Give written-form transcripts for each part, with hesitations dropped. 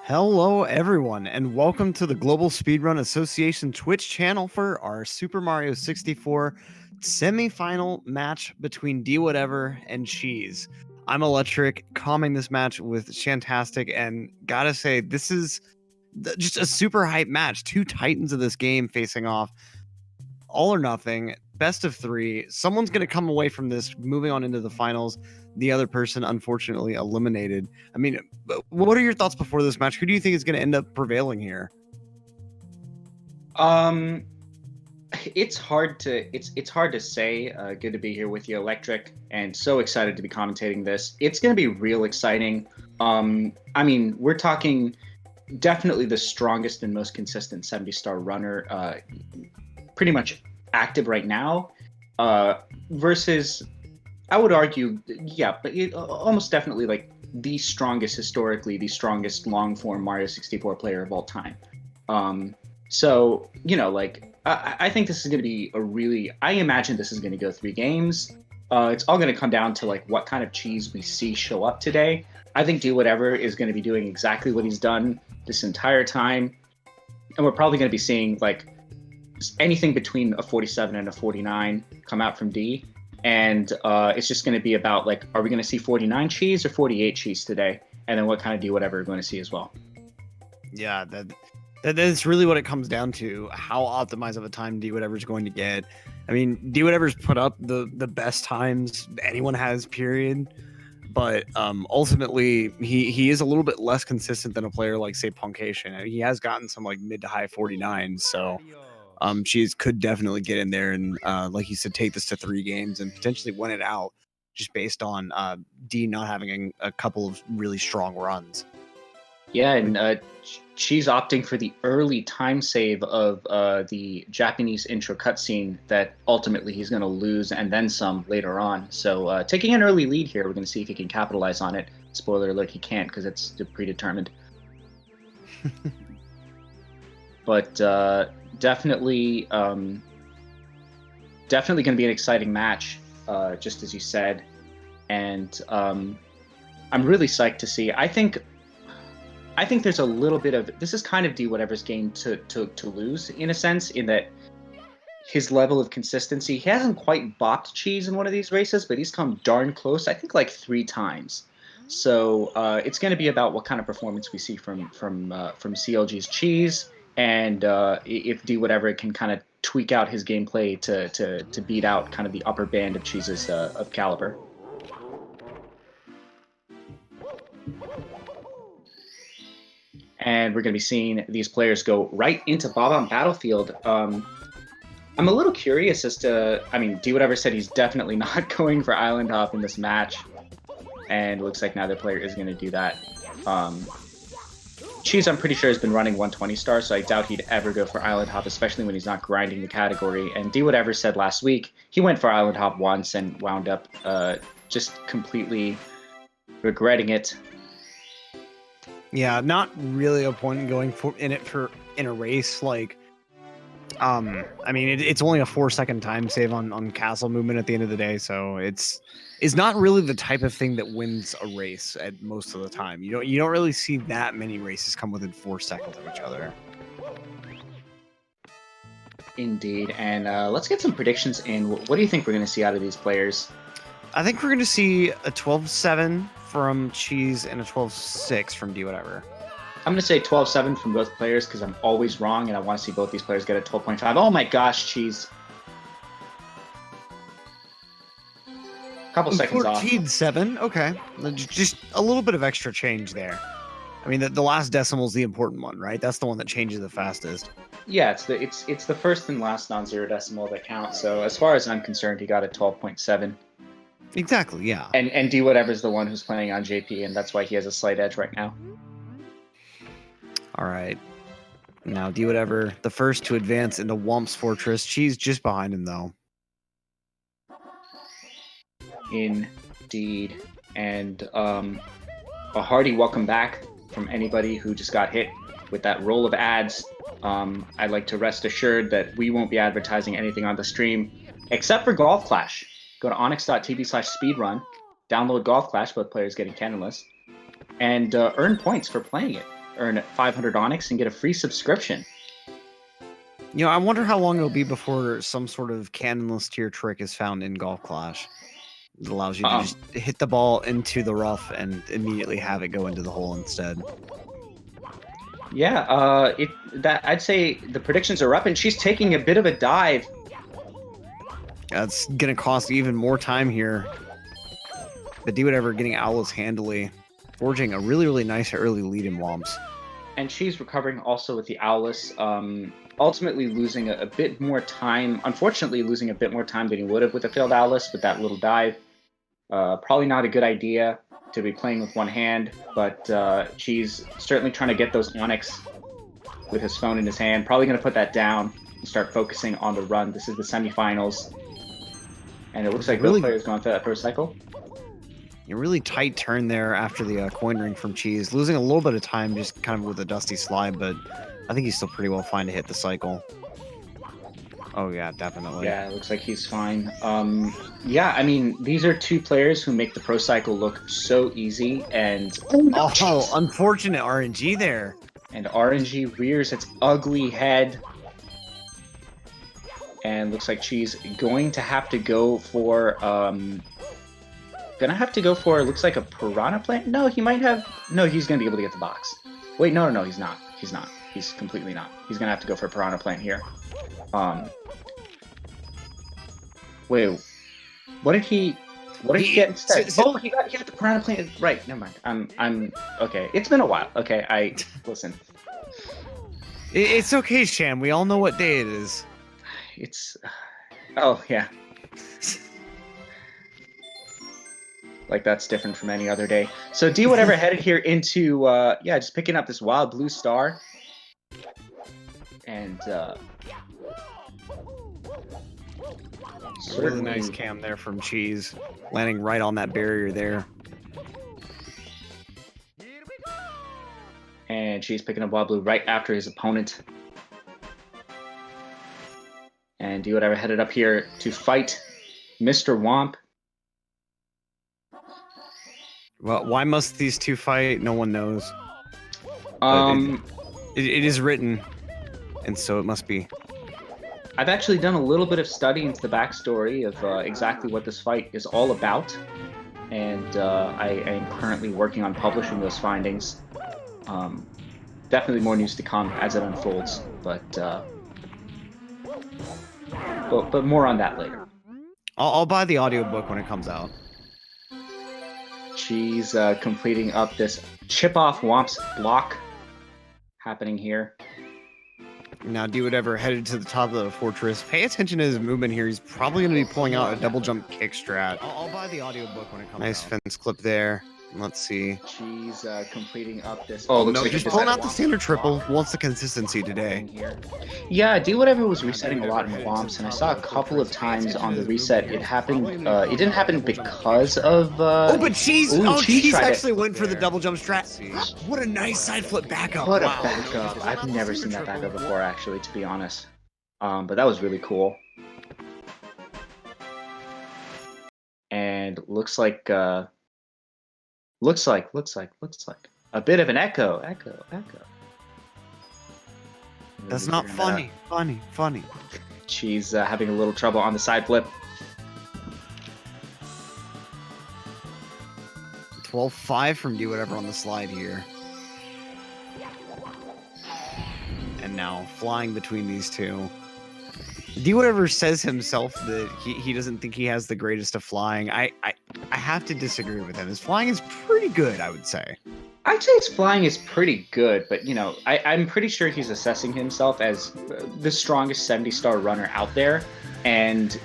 Hello, everyone, and welcome to the Global Speedrun Association Twitch channel for our Super Mario 64 semifinal match between Dwhatever and Cheese. I'm Electric, calming this match with Shantastic, and gotta say, this is just a super hype match. Two titans of this game facing off, all or nothing, best of three. Someone's going to come away from this moving on into the finals. The other person, unfortunately, eliminated. I mean, what are your thoughts before this match? Who do you think is going to end up prevailing here? It's hard to say. Good to be here with you, Electric, and so excited to be commentating this. It's going to be real exciting. I mean, we're talking definitely the strongest and most consistent 70-star runner, pretty much active right now, versus, I would argue, yeah, but almost definitely like the strongest historically, the strongest long-form Mario 64 player of all time. So, like, I think this is going to be I imagine this is going to go 3 games. It's all going to come down to like what kind of cheese we see show up today. I think Dwhatever is going to be doing exactly what he's done this entire time. And we're probably going to be seeing like anything between a 47 and a 49 come out from D. And it's just going to be about like, are we going to see 49 cheese or 48 cheese today? And then what kind of Dwhatever we're going to see as well. Yeah, that's really what it comes down to. How optimized of a time Dwhatever's going to get. I mean, Dwhatever's put up the best times anyone has, period. But ultimately, he is a little bit less consistent than a player like, say, Punkation. He has gotten some like mid to high 49s, so Cheese could definitely get in there and, like you said, take this to 3 games and potentially win it out, just based on D not having a couple of really strong runs. Yeah, and she's opting for the early time save of the Japanese intro cutscene that ultimately he's going to lose and then some later on. So taking an early lead here, we're going to see if he can capitalize on it. Spoiler alert, he can't because it's predetermined. But definitely going to be an exciting match, just as you said. And I'm really psyched to see. I think there's a little bit of, this is kind of Dwhatever's game to lose, in a sense, in that his level of consistency, he hasn't quite bopped Cheese in one of these races, but he's come darn close, I think like 3 times. So it's going to be about what kind of performance we see from CLG's Cheese, and if Dwhatever can kind of tweak out his gameplay to beat out kind of the upper band of Cheese's of caliber. And we're going to be seeing these players go right into Bob-omb Battlefield. I'm a little curious as to, I mean, Dwhatever said he's definitely not going for Island Hop in this match, and it looks like neither player is going to do that. Cheese, I'm pretty sure, has been running 120 stars, so I doubt he'd ever go for Island Hop, especially when he's not grinding the category. And Dwhatever said last week he went for Island Hop once and wound up just completely regretting it. Yeah, not really a point in going in a race. Like, I mean, it's only a 4-second time save on castle movement at the end of the day, so it's not really the type of thing that wins a race at most of the time. You don't really see that many races come within 4 seconds of each other. Indeed, and let's get some predictions in. What do you think we're going to see out of these players? I think we're going to see a 12-7 from Cheese and a 12-6 from Dwhatever. I'm going to say 12-7 from both players because I'm always wrong and I want to see both these players get a 12.5. Oh my gosh, Cheese. Couple seconds off. 14-7, okay. Just a little bit of extra change there. I mean, the last decimal is the important one, right? That's the one that changes the fastest. Yeah, it's the first and last non-zero decimal that counts. So as far as I'm concerned, he got a 12.7. Exactly, yeah. And Dwhatever's the one who's playing on JP, and that's why he has a slight edge right now. All right. Now, Dwhatever, the first to advance into Whomp's Fortress. Cheese just behind him, though. Indeed. And a hearty welcome back from anybody who just got hit with that roll of ads. I'd like to rest assured that we won't be advertising anything on the stream except for Golf Clash. Go to onyx.tv/speedrun, download Golf Clash, both players getting cannonless, and earn points for playing it. earn 500 Onyx and get a free subscription. You know, I wonder how long it'll be before some sort of canonless tier trick is found in Golf Clash. It allows you to just hit the ball into the rough and immediately have it go into the hole instead. Yeah, I'd say the predictions are up, and she's taking a bit of a dive. That's gonna cost even more time here. But Dwhatever getting Owl's handily, forging a really nice early lead in Womps. And she's recovering also with the Owlus, ultimately losing a bit more time. Unfortunately, losing a bit more time than he would have with a failed Owlus with that little dive. Probably not a good idea to be playing with one hand, but she's certainly trying to get those Onyx with his phone in his hand. Probably going to put that down and start focusing on the run. This is the semifinals. And it looks like both players going through that first cycle. A really tight turn there after the coin ring from Cheese. Losing a little bit of time just kind of with a dusty slide, but I think he's still pretty well fine to hit the cycle. Oh, yeah, definitely. Yeah, it looks like he's fine. Yeah, I mean, these are two players who make the pro cycle look so easy, and... Oh, unfortunate RNG there. And RNG rears its ugly head. And looks like she's going to have to go for... looks like a Piranha Plant? No, he might have... No, he's going to be able to get the box. Wait, no, he's not. He's not. He's completely not. He's going to have to go for a Piranha Plant here. Wait, what did he get instead? Oh, he got the Piranha Plant. Right, never mind. I'm okay. It's been a while. Okay, listen. It's okay, Sham. We all know what day it is. It's... Oh, yeah. Like, that's different from any other day. So Dwhatever headed here into, yeah, just picking up this wild blue star. And, really nice cam there from Cheese, landing right on that barrier there. And Cheese picking up wild blue right after his opponent. And Dwhatever headed up here to fight Mr. Womp. Well, why must these two fight? No one knows. It is written, and so it must be. I've actually done a little bit of study into the backstory of exactly what this fight is all about, and I am currently working on publishing those findings. Definitely more news to come as it unfolds, but more on that later. I'll buy the audiobook when it comes out. She's completing up this chip-off Womp's block happening here. Now, Dwhatever headed to the top of the fortress. Pay attention to his movement here. He's probably going to be pulling out a double jump kick strat. I'll buy the audiobook when it comes out. Nice fence clip there. Let's see. She's completing up this... Oh, no, just pulling out the standard triple. Wants the consistency today. Yeah, Dwhatever was resetting a lot in Womps, and I saw a couple of times on the reset it happened... it didn't happen because of... Oh, but Cheese... Cheese actually went for the double jump strat. What a nice side flip backup. What a backup. I've never seen that backup before, actually, to be honest. But that was really cool. And looks like... Looks like a bit of an echo. That's not funny. Funny. She's having a little trouble on the side flip. 12-5 from Dwhatever on the slide here. And now flying between these two. Dwhatever says himself that he doesn't think he has the greatest of flying. I have to disagree with him. His flying is pretty good, I would say. I'd say his flying is pretty good, but, you know, I'm pretty sure he's assessing himself as the strongest 70-star runner out there. And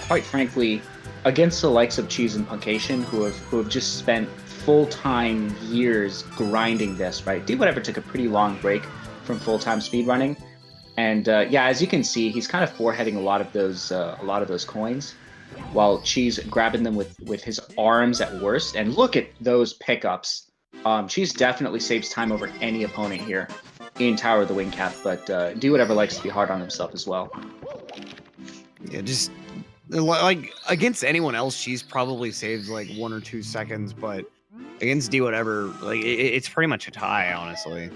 quite frankly, against the likes of Cheese and Puncation, who have just spent full-time years grinding this, right? Dwhatever took a pretty long break from full-time speedrunning. And yeah, as you can see, he's kind of foreheading a lot of those coins, while Cheese grabbing them with his arms at worst. And look at those pickups. Cheese definitely saves time over any opponent here in Tower of the Wing Cap, but Dwhatever likes to be hard on himself as well. Yeah, just like against anyone else, Cheese probably saves like 1 or 2 seconds, but against Dwhatever, like it's pretty much a tie, honestly.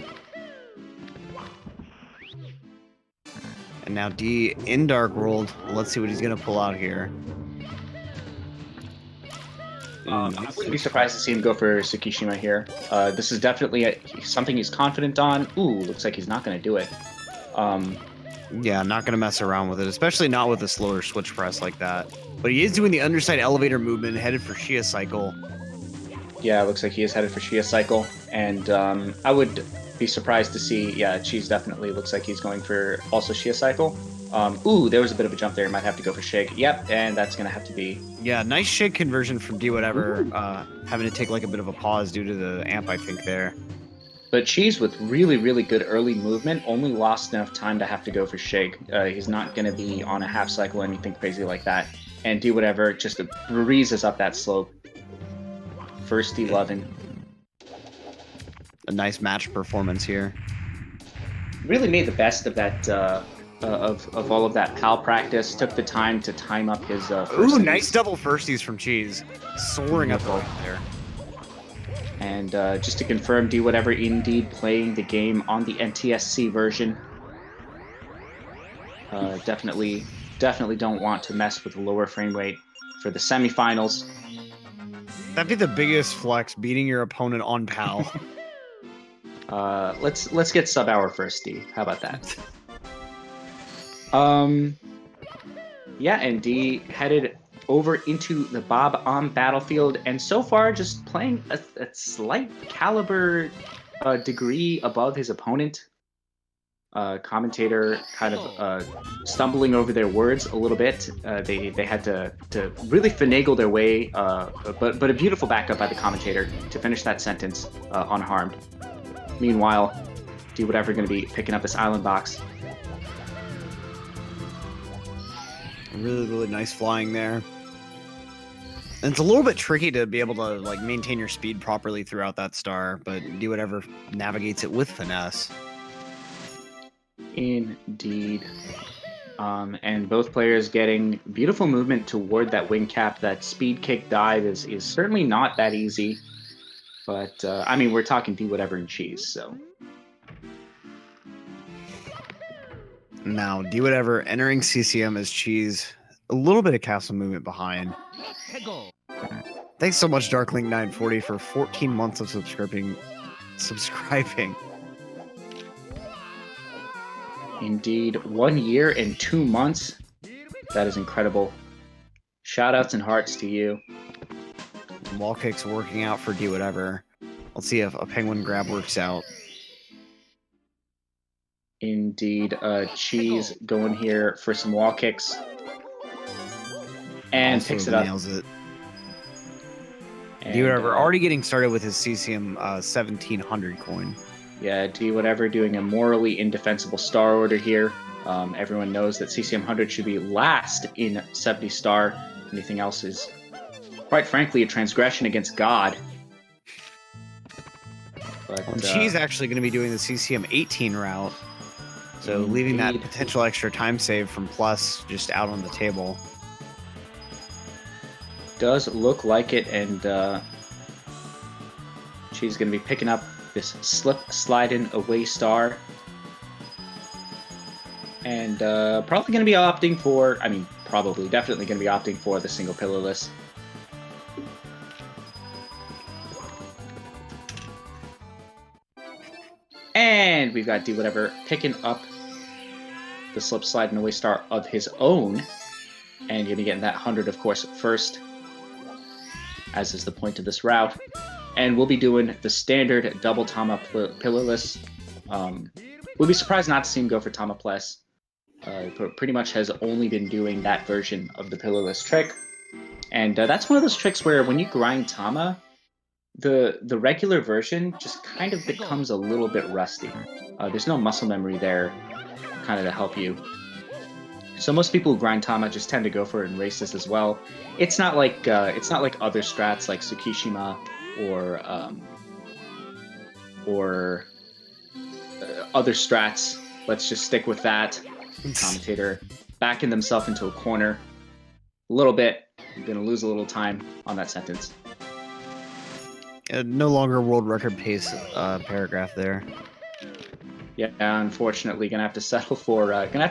And now D in Dark World. Let's see what he's gonna pull out here. I wouldn't be surprised to see him go for Tsukishima here. This is definitely something he's confident on. Ooh, looks like he's not going to do it. Yeah, not going to mess around with it, especially not with a slower switch press like that. But he is doing the underside elevator movement, headed for Shia Cycle. Yeah, it looks like he is headed for Shia Cycle. And I would be surprised to see, yeah, Cheese definitely looks like he's going for also Shia Cycle. Ooh, there was a bit of a jump there. Might have to go for Shig. Yep, and that's going to have to be... Yeah, nice Shig conversion from Dwhatever, having to take like a bit of a pause due to the amp, I think, there. But Cheese, with really, really good early movement, only lost enough time to have to go for Shig. He's not going to be on a half cycle or anything crazy like that. And Dwhatever just breezes up that slope. First D11. A nice match performance here. Really made the best of that, of all of that PAL practice. Took the time to time up his Ooh, nice double firsties from Cheese. Soaring up there. And just to confirm, Dwhatever indeed playing the game on the NTSC version. Definitely don't want to mess with the lower frame rate for the semifinals. That'd be the biggest flex, beating your opponent on PAL. Let's get sub-hour first, D. How about that? Yeah, and D headed over into the Bob on battlefield, and so far just playing a slight caliber degree above his opponent. Commentator kind of stumbling over their words a little bit. They had to really finagle their way, but a beautiful backup by the commentator to finish that sentence unharmed. Meanwhile, Dwhatever going to be picking up this island box. Really, really nice flying there. And it's a little bit tricky to be able to like maintain your speed properly throughout that star, but Dwhatever navigates it with finesse. Indeed. And both players getting beautiful movement toward that wing cap. That speed kick dive is certainly not that easy. But, I mean, we're talking Dwhatever and Cheese, so... Now, Dwhatever entering CCM as Cheese. A little bit of castle movement behind. Thanks so much, Darklink940, for 14 months of subscribing. Indeed, 1 year and 2 months. That is incredible. Shoutouts and hearts to you. Wall kicks working out for Dwhatever. Let's see if a penguin grab works out. Indeed, Cheese going here for some wall kicks. And also picks it up. Nails it. Dwhatever already getting started with his CCM 1700 coin. Yeah, Dwhatever doing a morally indefensible star order here. Everyone knows that CCM 100 should be last in 70 star. Anything else is, quite frankly, a transgression against God. But Cheese actually going to be doing the CCM 18 route. So leaving that potential extra time save from Plus just out on the table. Does look like it, and she's going to be picking up this slide-in away star. And probably going to be opting for, I mean, definitely going to be opting for the single pillarless. And we've got Dwhatever picking up the slip slide and away star of his own. And you'll be getting that 100, of course, first, as is the point of this route. And we'll be doing the standard double Tama pillarless. We'll be surprised not to see him go for Tama plus. Pretty much has only been doing that version of the pillarless trick. And that's one of those tricks where when you grind Tama, the regular version just kind of becomes a little bit rusty. There's no muscle memory there kind of to help you. So most people who grind Tama just tend to go for it in races as well. It's not like other strats like Tsukishima or other strats. Let's just stick with that. Commentator backing themselves into a corner a little bit. I'm gonna lose a little time on that sentence. No longer world record pace paragraph there. Yeah, unfortunately, gonna have to settle for gonna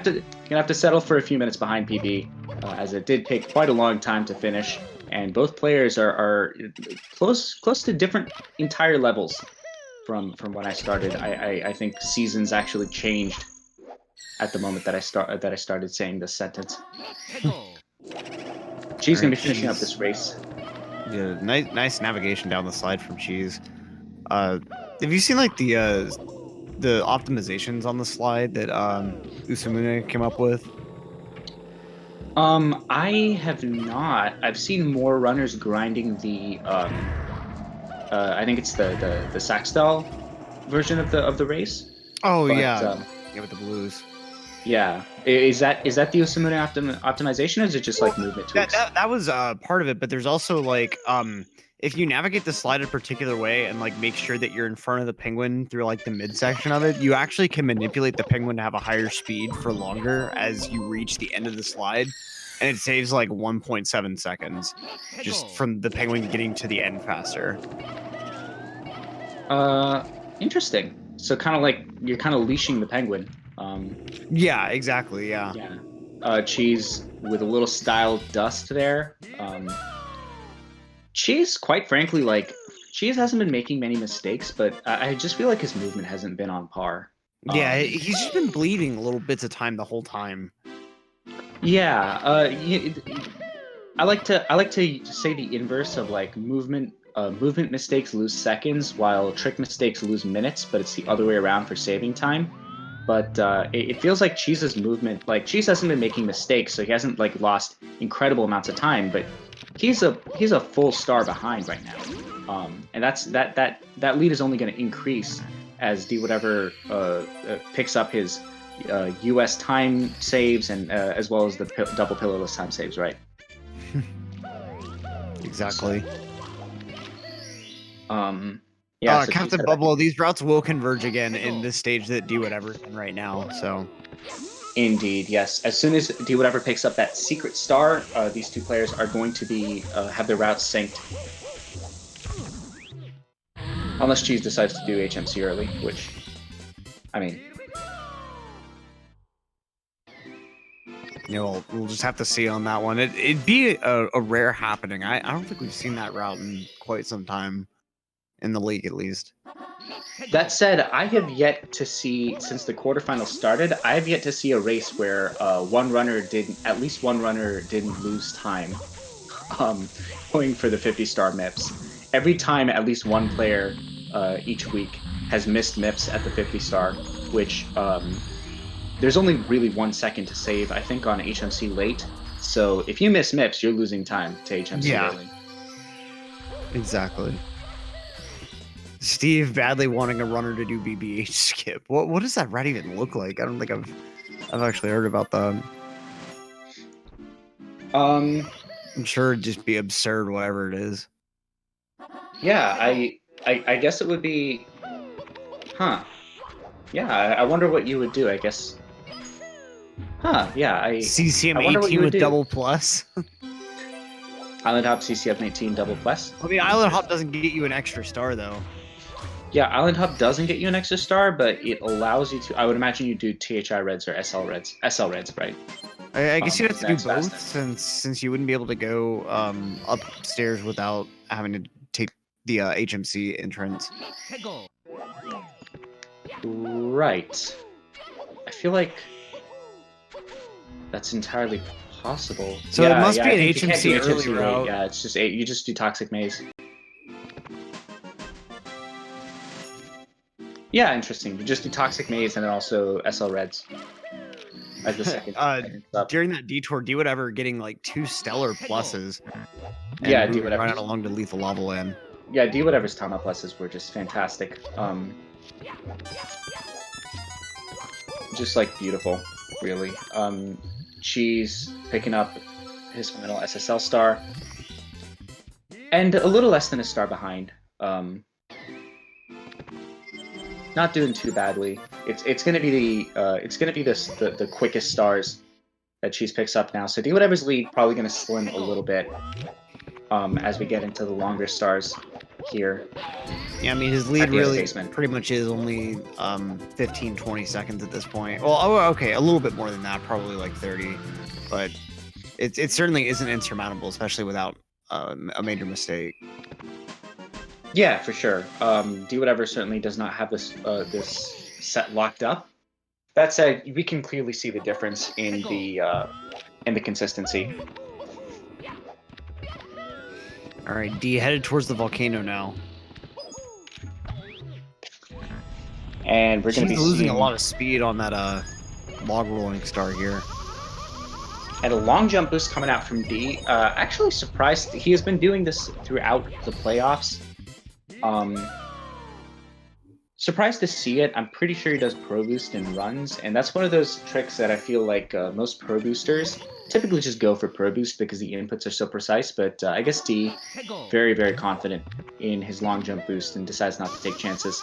have to settle for a few minutes behind PB, as it did take quite a long time to finish, and both players are close to different entire levels from when I started. I think seasons actually changed at the moment that I started saying this sentence. She's All gonna right, be finishing up Cheese. this race. Yeah, nice navigation down the slide from Cheese. Uh, have you seen like the optimizations on the slide that Usamune came up with? I have not. I've seen more runners grinding the I think it's the Saxdal version of the race. Oh But yeah, yeah, with the blues. yeah, is that the Yosemite optimization, or is it just like movement That tweaks? that that was part of it, but there's also like if you navigate the slide a particular way and like make sure that you're in front of the penguin through like the midsection of it, you actually can manipulate the penguin to have a higher speed for longer as you reach the end of the slide. And it saves like 1.7 seconds just from the penguin getting to the end faster. Uh, Interesting. So kind of like you're kind of leashing the penguin. Um, Yeah, exactly. Yeah. yeah. Cheese with a little style dust there. Cheese, quite frankly, like Cheese hasn't been making many mistakes, but I just feel like his movement hasn't been on par. Yeah, he's just been bleeding little bits of time the whole time. Yeah, I like to say the inverse of like movement mistakes lose seconds while trick mistakes lose minutes, but it's the other way around for saving time. But it feels like Cheese's movement, like Cheese hasn't been making mistakes, so he hasn't like lost incredible amounts of time, but he's a full star behind right now. And that lead is only going to increase as Dwhatever picks up his US time saves and as well as the double pillarless time saves, right? Exactly. Yeah, so Cheese Captain had a back. Bubble, these routes will converge again in this stage that Dwhatever's in right now. So Indeed, yes. As soon as Dwhatever picks up that secret star, these two players are going to be have their routes synced. Unless Cheese decides to do HMC early, which, I mean, we'll just have to see on that one. It'd be a rare happening. I don't think we've seen that route in quite some time in the league, at least. that said, I have yet to see, since the quarterfinals started, I have yet to see a race where at least one runner didn't lose time um, going for the 50-star MIPS. Every time, at least one player each week has missed MIPS at the 50-star, which there's only really 1 second to save, I think, on HMC late. So if you miss MIPS, you're losing time to HMC Yeah, early. exactly. Steve badly wanting a runner to do BBH skip. What does that route even look like? I don't think I've actually heard about that. I'm sure it'd just be absurd, whatever it is. Yeah, I guess it would be, huh? Yeah, I wonder what you would do. I guess, huh? Yeah, I CCM wonder what you 18 would with do. double plus. Island Hop CCF 18 double plus. I mean, Island Hop doesn't get you an extra star though. Yeah, Island Hop doesn't get you an extra star, but it allows you to. I would imagine you do THI Reds or SL Reds, right? I guess you'd have to do Advanced both faster. since you wouldn't be able to go upstairs without having to take the HMC entrance. Right. I feel like that's entirely possible. So it Yeah, must yeah. be I an think you can't do HMC early HMC late. route. Yeah, it's just you just do Toxic Maze. Yeah, interesting. You just do Toxic Maze and then also SL Reds as the second sub. During that detour, do whatever, getting like 2 stellar pluses and Yeah, do moving whatever. right along to lethal lava land. Yeah, Dwhatever's time up pluses were just fantastic. Just like beautiful, really. Cheese picking up his final SSL star, and a little less than a star behind. Not doing too badly. It's gonna be the quickest stars that Cheese picks up now. So Dwhatever's lead probably gonna slim a little bit as we get into the longer stars. here. Yeah, I mean, his At lead the end of the really basement. pretty much is only 15, 20 seconds at this point. Well, okay, a little bit more than that, probably like 30, but it certainly isn't insurmountable, especially without a major mistake. Yeah, for sure. Dwhatever certainly does not have this set locked up. That said, we can clearly see the difference in the consistency. All right, D headed towards the volcano now. And we're going to She's be losing a seeing lot of speed on that log rolling star here. and a long jump boost coming out from D. Actually surprised. He has been doing this throughout the playoffs. Surprised to see it. I'm pretty sure he does Pro Boost in runs, and that's one of those tricks that I feel like most Pro Boosters typically just go for Pro Boost because the inputs are so precise, but I guess D, very, very confident in his long jump boost and decides not to take chances.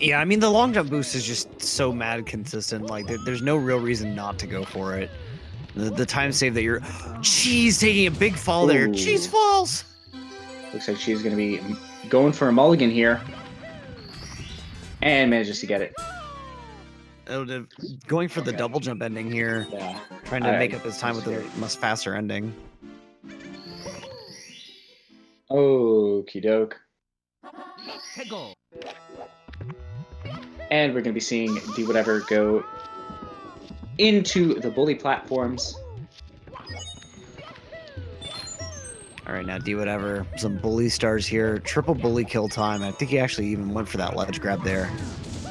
Yeah, I mean, the long jump boost is just so mad consistent. Like, there's no real reason not to go for it. The time save that you're... She's taking a big fall there. Cheese falls! Looks like she's going to be going for a mulligan here. And manages to get it. Going for the double jump ending here. Yeah. Trying to make up his time with a much faster ending. Okie doke. And we're going to be seeing Dwhatever go into the bully platforms. All right, now Dwhatever. Some bully stars here. Triple bully kill time. I think he actually even went for that ledge grab there.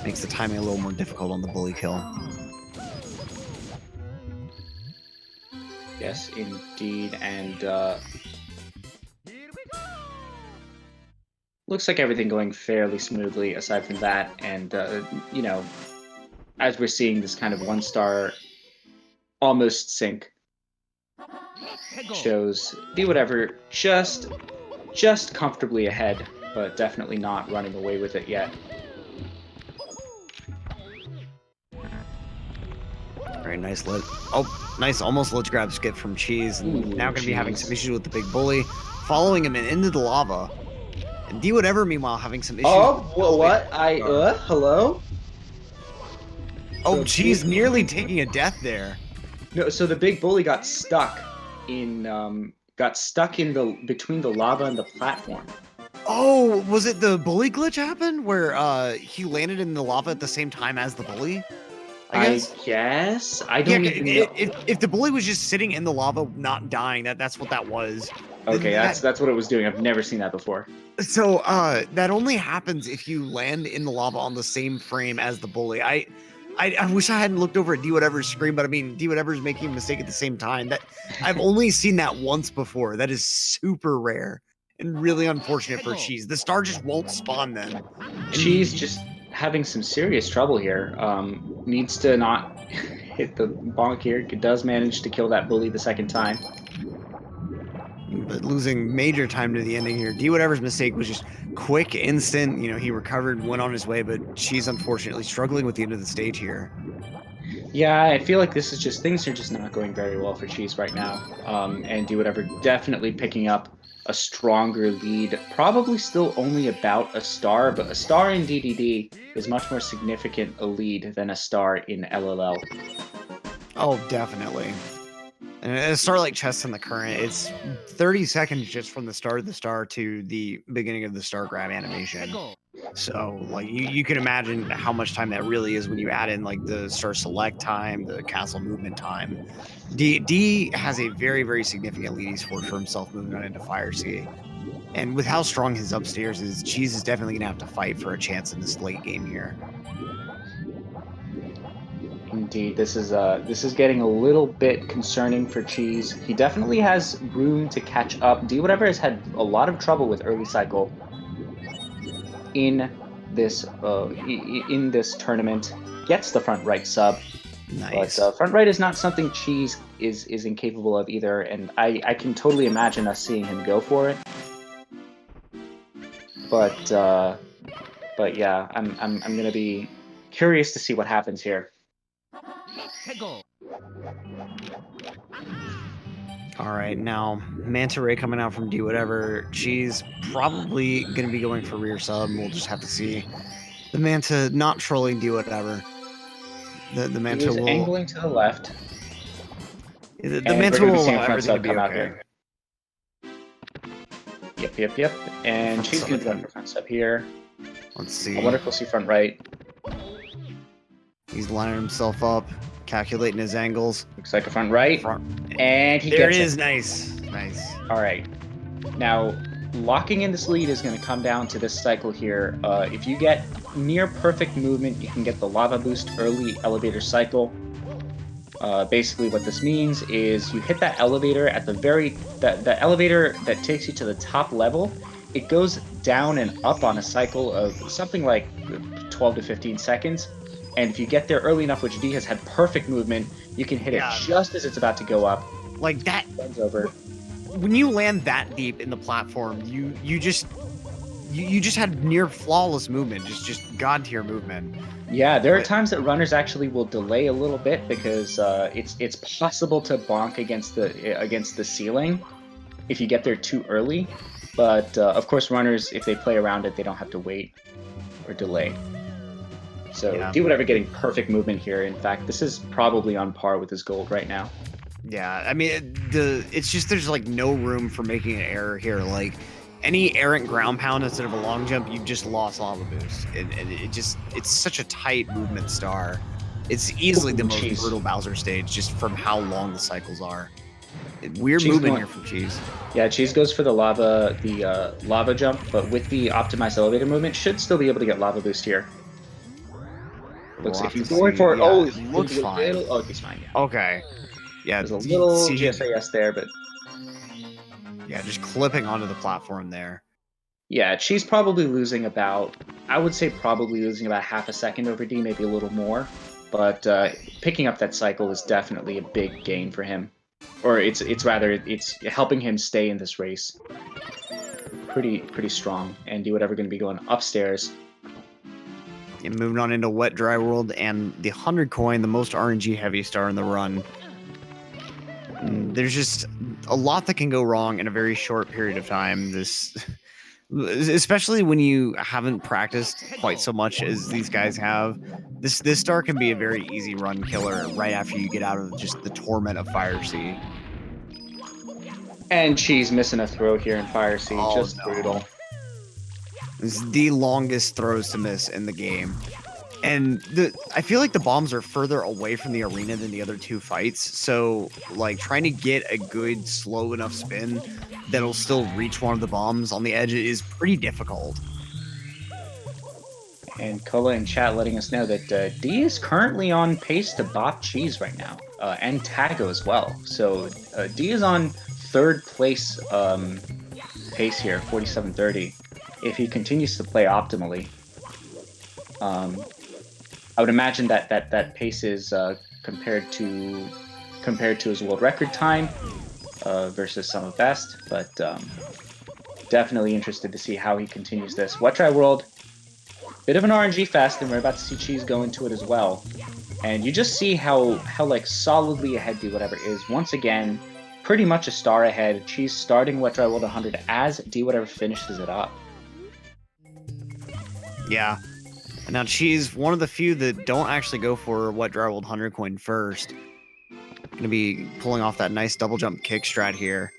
Makes the timing a little more difficult on the bully kill. Yes, indeed. And looks like everything going fairly smoothly aside from that. And, you know, as we're seeing this kind of one-star almost sync shows Dwhatever just comfortably ahead, but definitely not running away with it yet. Very nice ledge. Oh, nice almost ledge grab skip from Cheese. And now going to be having some issues with the big bully. Following him into the lava. And Dwhatever, meanwhile, having some issues. Oh, well, what? Hello? Oh, So Cheese nearly taking a death there. No, so the big bully got stuck in between the lava and the platform. Oh, was it the bully glitch happened where he landed in the lava at the same time as the bully? I guess. I don't even know. If the bully was just sitting in the lava, not dying, that's what that was. Okay, that's what it was doing. I've never seen that before. So that only happens if you land in the lava on the same frame as the bully. I wish I hadn't looked over at Dwhatever's screen, but I mean, Dwhatever's making a mistake at the same time. That I've only seen that once before. That is super rare and really unfortunate for Cheese. The star just won't spawn then. Cheese just having some serious trouble here. Needs to not hit the bonk here. Does manage to kill that bully the second time. But losing major time to the ending here. Dwhatever's mistake was just quick, instant. You know, he recovered, went on his way, but she's unfortunately struggling with the end of the stage here. Yeah, I feel like things are just not going very well for Cheese right now. And Dwhatever definitely picking up a stronger lead. Probably still only about a star, but a star in DDD is much more significant a lead than a star in LLL. Oh, definitely. And a star like Chest in the Current, it's 30 seconds just from the start of the star to the beginning of the star grab animation. So, like, you can imagine how much time that really is when you add in, like, the star select time, the castle movement time. D has a very, very significant lead he's forged for himself moving on into Fire Sea. And with how strong his upstairs is, Cheese is definitely going to have to fight for a chance in this late game here. Indeed, this is getting a little bit concerning for Cheese. He definitely has room to catch up. Dwhatever has had a lot of trouble with early cycle in this tournament. Gets the front right sub. Nice. But front right is not something Cheese is incapable of either, and I can totally imagine us seeing him go for it. But yeah, I'm gonna be curious to see what happens here. All right, now Manta Ray coming out from Dwhatever. She's probably going to be going for rear sub. We'll just have to see. The Manta not trolling Dwhatever. The He Manta is will. angling to the left, The and we're Manta going to be will seeing allow a front everything to sub be come out okay. here. Yep. And Front she's sub going to be going attempt. for front sub here. Let's see. I wonder if we'll see front right. He's lining himself up, calculating his angles. Looks like a front right. Front. And he There gets it is. it. Nice. All right. Now, locking in this lead is going to come down to this cycle here. If you get near perfect movement, you can get the lava boost early elevator cycle. Basically, what this means is you hit that elevator at the elevator that takes you to the top level. It goes down and up on a cycle of something like 12 to 15 seconds. And if you get there early enough, which D has had perfect movement, you can hit it just as it's about to go up. Like that. Runs over. When you land that deep in the platform, you just had near flawless movement, just god tier movement. Yeah, there are times that runners actually will delay a little bit because it's possible to bonk against the ceiling if you get there too early. But of course, runners, if they play around it, they don't have to wait or delay. So Yeah. Dwhatever getting perfect movement here. In fact, this is probably on par with his gold right now. Yeah, I mean, it's just there's like no room for making an error here. Like any errant ground pound instead of a long jump, you've just lost lava boost. And it's such a tight movement star. It's easily the most brutal Bowser stage just from how long the cycles are. Weird movement here from Cheese. Yeah, Cheese goes for the lava jump, but with the optimized elevator movement, should still be able to get lava boost here. Looks like he's going for it. Yeah, Oh, it looks fine. Oh, he's fine. Yeah. Okay. Yeah, there's a little GSA there, but yeah, just clipping onto the platform there. Yeah, she's probably losing about, I would say probably losing about half a second over D, maybe a little more. But picking up that cycle is definitely a big gain for him. Or it's helping him stay in this race. Pretty strong. And Dwhatever going to be going upstairs. And moving on into Wet Dry World and the 100 coin, the most RNG heavy star in the run. There's just a lot that can go wrong in a very short period of time. This, especially when you haven't practiced quite so much as these guys have. This star can be a very easy run killer right after you get out of just the torment of Fire Sea. And Cheese missing a throw here in Fire Sea. Just brutal. This is the longest throws to miss in the game. And I feel like the bombs are further away from the arena than the other two fights. So, like, trying to get a good, slow enough spin that'll still reach one of the bombs on the edge is pretty difficult. And Kola in chat letting us know that D is currently on pace to bop Cheese right now. And Tago as well. So, D is on third place pace here, 47.30. If he continues to play optimally. I would imagine that pace is compared to his world record time versus some of best, but definitely interested to see how he continues this. Wet Dry World, bit of an RNG fest, and we're about to see Cheese go into it as well. And you just see how like solidly ahead Dwhatever is. Once again, pretty much a star ahead. Cheese starting Wet Dry World 100 as Dwhatever finishes it up. Yeah. And now she's one of the few that don't actually go for Wet Dry World 100 coin first. Gonna be pulling off that nice double jump kick strat here.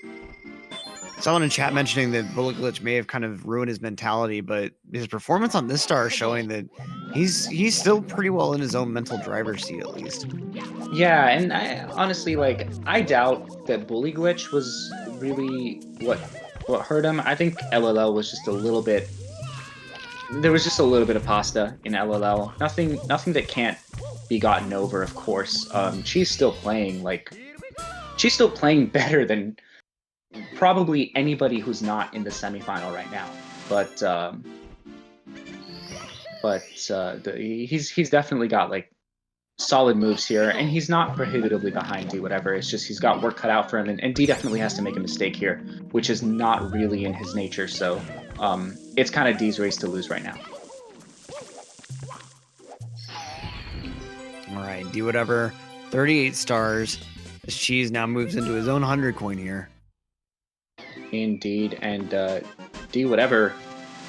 Someone in chat mentioning that Bullet Glitch may have kind of ruined his mentality, but his performance on this star is showing that he's still pretty well in his own mental driver's seat, at least. Yeah, and I honestly, like, I doubt that Bully Glitch was really what hurt him. I think LLL was just a little bit. There was just a little bit of pasta in LLL. Nothing that can't be gotten over, of course. She's still playing better than probably anybody who's not in the semifinal right now. But he's definitely got like solid moves here, and he's not prohibitively behind Dwhatever. It's just he's got work cut out for him, and D definitely has to make a mistake here, which is not really in his nature. So it's kind of D's race to lose right now. All right, Dwhatever, 38 stars. As Cheese now moves into his own 100 coin here. Indeed, and Dwhatever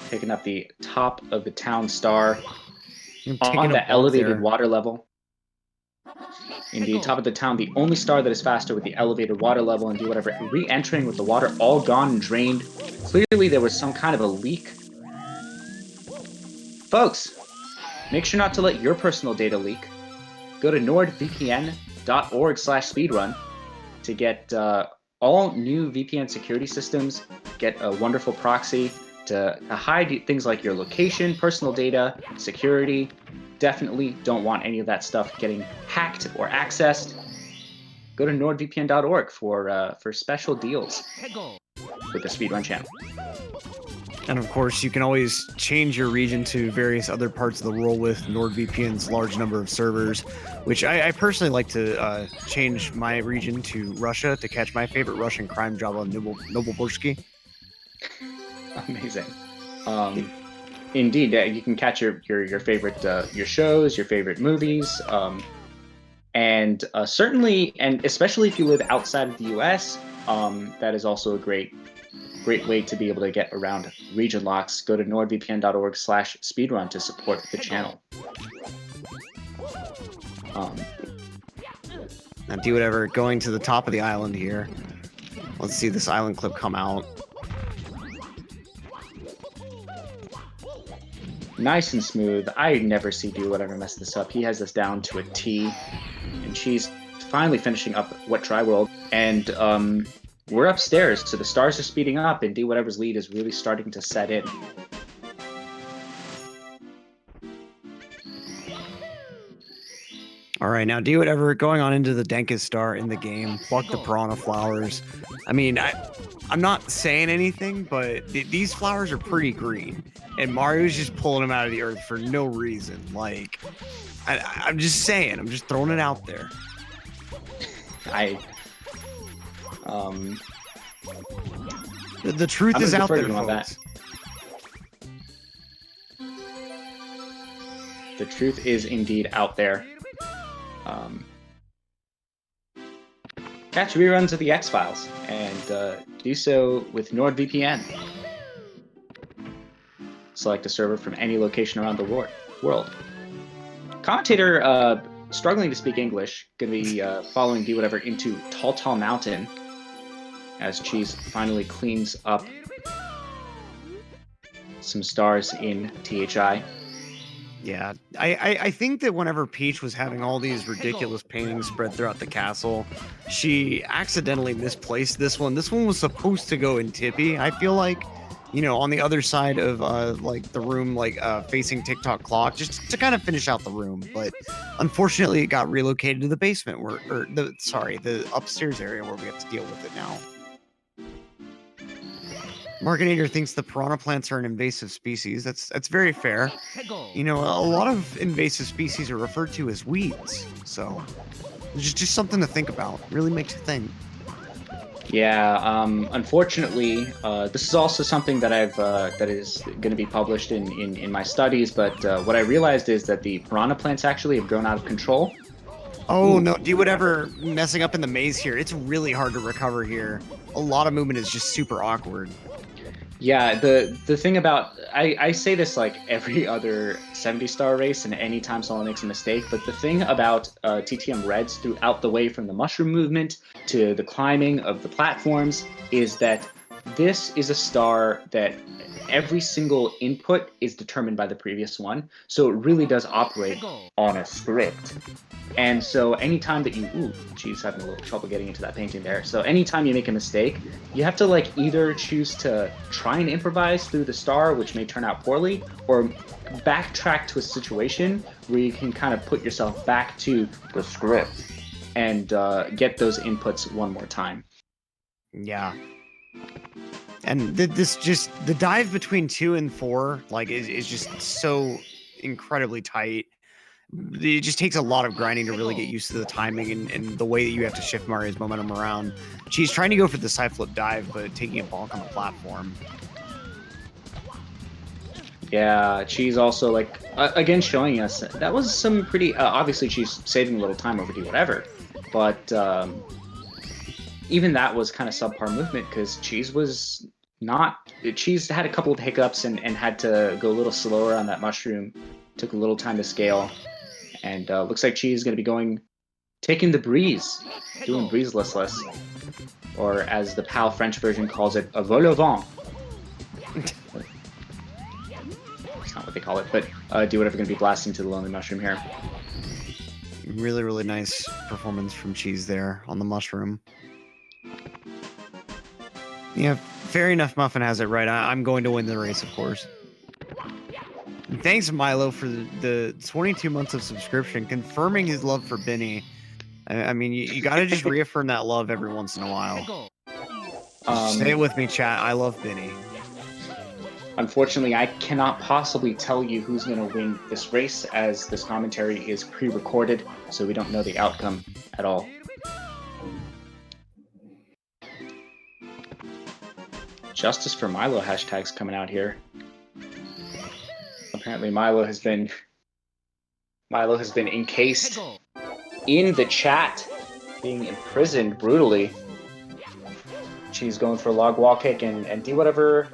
taking up the top of the town star on the elevated water level. Indeed, top of the town, the only star that is faster with the elevated water level, and Dwhatever re-entering with the water all gone and drained. Clearly there was some kind of a leak. Folks, make sure not to let your personal data leak. Go to nordvpn.org/speedrun to get all new VPN security systems, get a wonderful proxy to hide things like your location, personal data, security. Definitely don't want any of that stuff getting hacked or accessed. Go to nordvpn.org for special deals with the Speedrun channel. And of course, you can always change your region to various other parts of the world with NordVPN's large number of servers, which I personally like to change my region to Russia to catch my favorite Russian crime drama, Novoborski. Amazing. Indeed, you can catch your favorite your shows, your favorite movies, and certainly, and especially if you live outside of the U.S., that is also a great way to be able to get around region locks. Go to nordvpn.org/speedrun to support the channel. And Dwhatever going to the top of the island here. Let's see this island clip come out. Nice and smooth. I never see Dwhatever mess this up. He has this down to a T, and she's finally finishing up What Try World. And we're upstairs, so the stars are speeding up, and Dwhatever's lead is really starting to set in. All right, now Dwhatever going on into the Denkest star in the game. Pluck the piranha flowers. I mean, I'm not saying anything, but these flowers are pretty green, and Mario's just pulling them out of the earth for no reason. Like, I'm just saying. I'm just throwing it out there. The truth is out there, folks. The truth is indeed out there. Catch reruns of the X-Files, and do so with NordVPN. Select a server from any location around the world. Commentator, struggling to speak English, going to be following Dwhatever into Tall Mountain, as Cheese finally cleans up some stars in THI. Yeah, I think that whenever Peach was having all these ridiculous paintings spread throughout the castle, she accidentally misplaced this one. This one was supposed to go in Tippy, I feel like, you know, on the other side of like the room, like facing TikTok clock, just to kind of finish out the room. But unfortunately, it got relocated to the basement, the upstairs area where we have to deal with it now. Markinator thinks the piranha plants are an invasive species. That's very fair. You know, a lot of invasive species are referred to as weeds, so it's just something to think about. Really makes you think. Yeah, unfortunately, this is also something that that is going to be published in my studies. But what I realized is that the piranha plants actually have grown out of control. Oh, no, Dwhatever messing up in the maze here. It's really hard to recover here. A lot of movement is just super awkward. Yeah, the thing about, I say this like every other 70-star race and anytime someone makes a mistake, but the thing about TTM Reds throughout the way from the mushroom movement to the climbing of the platforms is that this is a star that every single input is determined by the previous one, so it really does operate on a script. And so anytime that you, geez, having a little trouble getting into that painting there. So anytime you make a mistake, you have to like either choose to try and improvise through the star, which may turn out poorly, or backtrack to a situation where you can kind of put yourself back to the script and get those inputs one more time. Yeah. And the dive between 2 and 4, like, is just so incredibly tight. It just takes a lot of grinding to really get used to the timing and the way that you have to shift Mario's momentum around. She's trying to go for the side flip dive, but taking a bonk on the platform. Yeah, she's also like, again, showing us that was some pretty, obviously she's saving a little time over Dwhatever, but even that was kind of subpar movement because Cheese had a couple of hiccups and had to go a little slower on that mushroom. Took a little time to scale, and looks like Cheese is going to be taking the breeze, doing breezeless, or as the PAL French version calls it, a vol au vent. It's not what they call it, but Dwhatever going to be blasting to the Lonely Mushroom here. Really, really nice performance from Cheese there on the mushroom. Yeah, fair enough. Muffin has it right. I'm going to win the race, of course. And thanks, Milo, for the 22 months of subscription, confirming his love for Benny. I mean, you got to just reaffirm that love every once in a while. Stay with me, chat. I love Benny. Unfortunately, I cannot possibly tell you who's going to win this race, as this commentary is pre-recorded, so we don't know the outcome at all. Justice for Milo hashtags coming out here. Apparently Milo has been encased in the chat, being imprisoned brutally. She's going for a log wall kick, and Dwhatever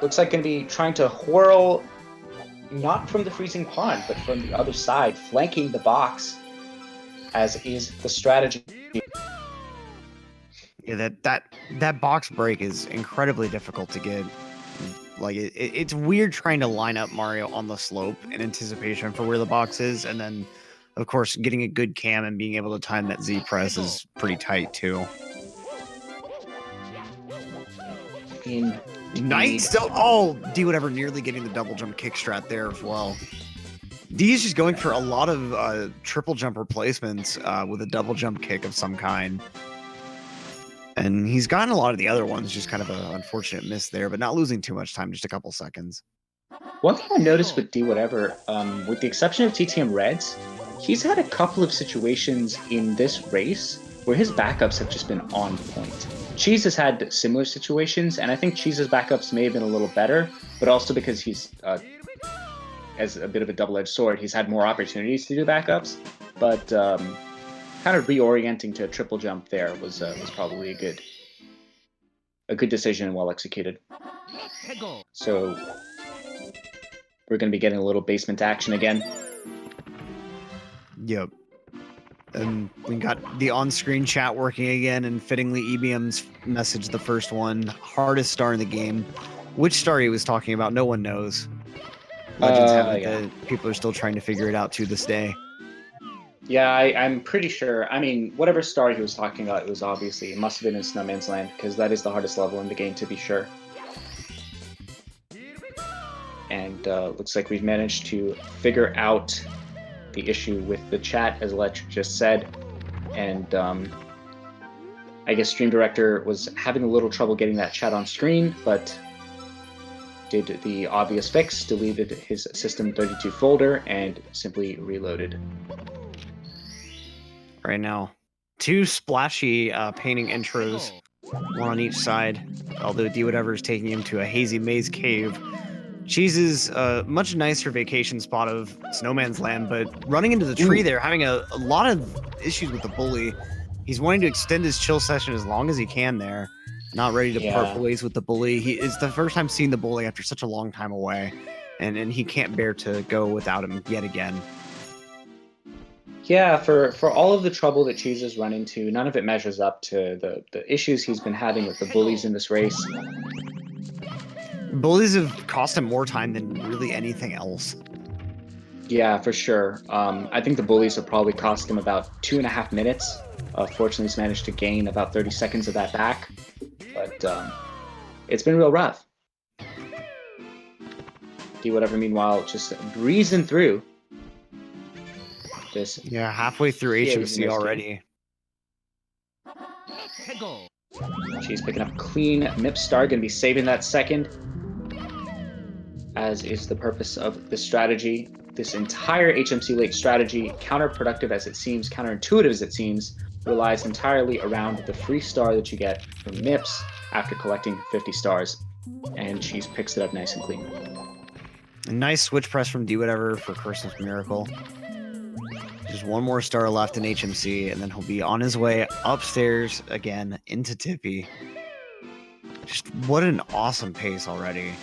looks like going to be trying to whirl, not from the freezing pond, but from the other side, flanking the box, as is the strategy. Yeah, that box break is incredibly difficult to get. Like it's weird trying to line up Mario on the slope in anticipation for where the box is, and then of course getting a good cam and being able to time that Z press is pretty tight too. Nice! Oh, Dwhatever nearly getting the double jump kick strat there as well. D is just going for a lot of triple jump replacements with a double jump kick of some kind. And he's gotten a lot of the other ones, just kind of an unfortunate miss there, but not losing too much time, just a couple seconds. One thing I noticed with Dwhatever, with the exception of TTM Reds, he's had a couple of situations in this race where his backups have just been on point. Cheese has had similar situations, and I think Cheese's backups may have been a little better, but also because he's, as a bit of a double-edged sword, he's had more opportunities to do backups, but kind of reorienting to a triple jump there was probably a good decision, well executed. So we're going to be getting a little basement action again. Yep. And we got the on-screen chat working again, and fittingly EBM's message, the first one, hardest star in the game. Which star he was talking about, no one knows. Legends have it that people are still trying to figure it out to this day. Yeah, I'm pretty sure. I mean, whatever star he was talking about, it must have been in Snowman's Land, because that is the hardest level in the game, to be sure. And looks like we've managed to figure out the issue with the chat, as Electric just said. And I guess Stream Director was having a little trouble getting that chat on screen, but did the obvious fix, deleted his System32 folder, and simply reloaded. Right now, two splashy painting intros, one on each side, although Dwhatever is taking him to a hazy maze cave. Cheese's much nicer vacation spot of Snowman's Land, but running into the tree there, having a lot of issues with the bully. He's wanting to extend his chill session as long as he can there. Not ready to part ways with the bully. He is the first time seeing the bully after such a long time away, and he can't bear to go without him yet again. Yeah, for all of the trouble that Cheese has run into, none of it measures up to the issues he's been having with the bullies in this race. Bullies have cost him more time than really anything else. Yeah, for sure. I think the bullies have probably cost him about 2.5 minutes. Fortunately, he's managed to gain about 30 seconds of that back. But it's been real rough. Dwhatever, meanwhile, just breezing through this. Yeah, halfway through HMC already. She's picking up clean. Mipstar going to be saving that second, as is the purpose of the strategy. This entire HMC late strategy, counterproductive as it seems, counterintuitive as it seems, relies entirely around the free star that you get from Mips after collecting 50 stars. And Cheese picks it up nice and clean. A nice switch press from Dwhatever for Christmas Miracle. Just one more star left in HMC, and then he'll be on his way upstairs again into Tippy. Just what an awesome pace already.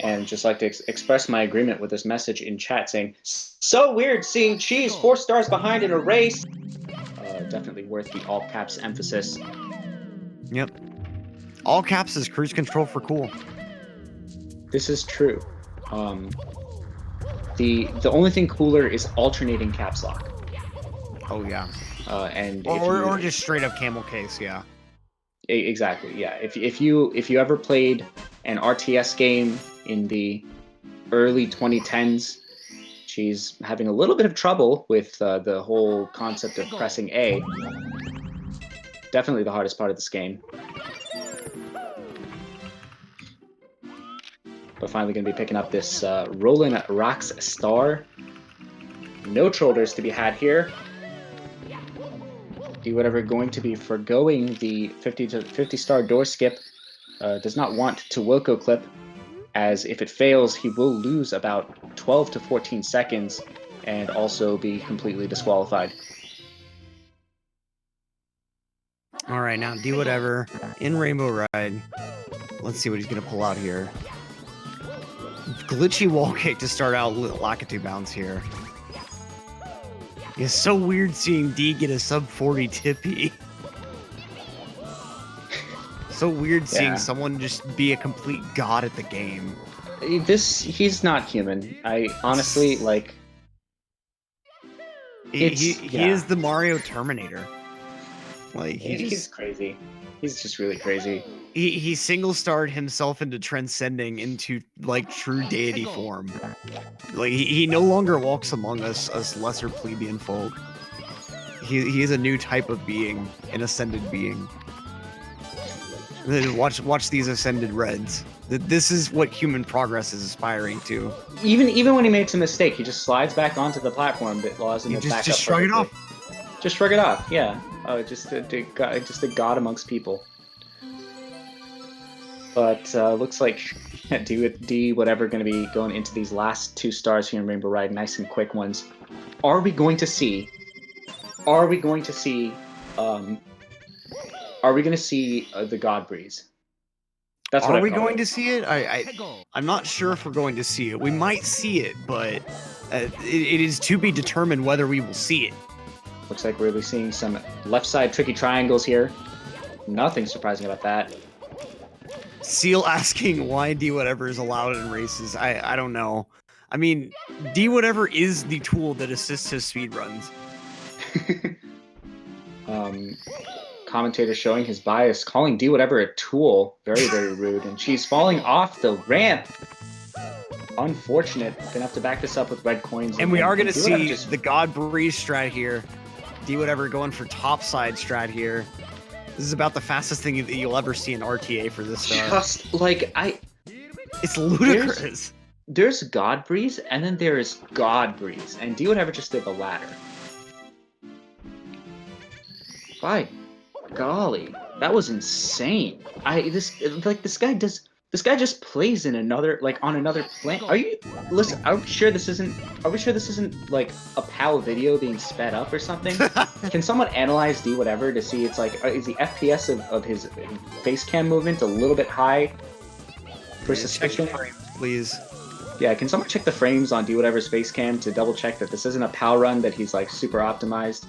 And just like to express my agreement with this message in chat saying, so weird seeing Cheese 4 stars behind in a race. Definitely worth the all caps emphasis. Yep. All caps is cruise control for cool. This is true. The only thing cooler is alternating caps lock. Oh yeah. And or just straight up camel case, yeah. Exactly, yeah. If you ever played an RTS game in the early 2010s, she's having a little bit of trouble with the whole concept of pressing A. Definitely the hardest part of this game. But finally going to be picking up this Roland Rocks Star. No trollers to be had here. Dwhatever going to be forgoing the 50 star door skip. Does not want to Wilco clip, as if it fails, he will lose about 12 to 14 seconds and also be completely disqualified. All right, now Dwhatever in Rainbow Ride. Let's see what he's going to pull out here. Glitchy wall kick to start out Lakitu bounce here. It's so weird seeing D get a sub 40 Tippy. So weird seeing someone just be a complete god at the game. He's not human. I honestly, like... He is the Mario Terminator. Like he's crazy. He's just really crazy. He single-starred himself into transcending into like true deity form. Like he no longer walks among us lesser plebeian folk. He is a new type of being, an ascended being. Watch these ascended reds. This is what human progress is aspiring to. Even when he makes a mistake, he just slides back onto the platform that allows him to back up. Just shrug it off. Just shrug it off. Yeah. Just a god amongst people. But looks like Dwhatever going to be going into these last 2 stars here in Rainbow Ride, nice and quick ones. Are we going to see the God Breeze? That's what Are we going to see it? I'm not sure if we're going to see it. We might see it, but it is to be determined whether we will see it. Looks like we're really seeing some left side tricky triangles here. Nothing surprising about that. Seal asking why Dwhatever is allowed in races. I don't know. I mean, Dwhatever is the tool that assists his speedruns. Commentator showing his bias, calling Dwhatever a tool. Very, very rude. And she's falling off the ramp. Unfortunate. Gonna have to back this up with red coins. And we are gonna see the God Breeze strat here. Dwhatever going for topside strat here. This is about the fastest thing that you'll ever see in RTA for this star. Just like it's ludicrous. There's God Breeze, and then there is God Breeze, and Dwhatever just did the latter. By golly, that was insane. This guy just plays in another, like, on another plane. Are we sure this isn't like a PAL video being sped up or something? Can someone analyze Dwhatever to see, it's like, is the FPS of his face cam movement a little bit high for suspicion? Please. Yeah, can someone check the frames on Dwhatever's face cam to double check that this isn't a PAL run, that he's like super optimized?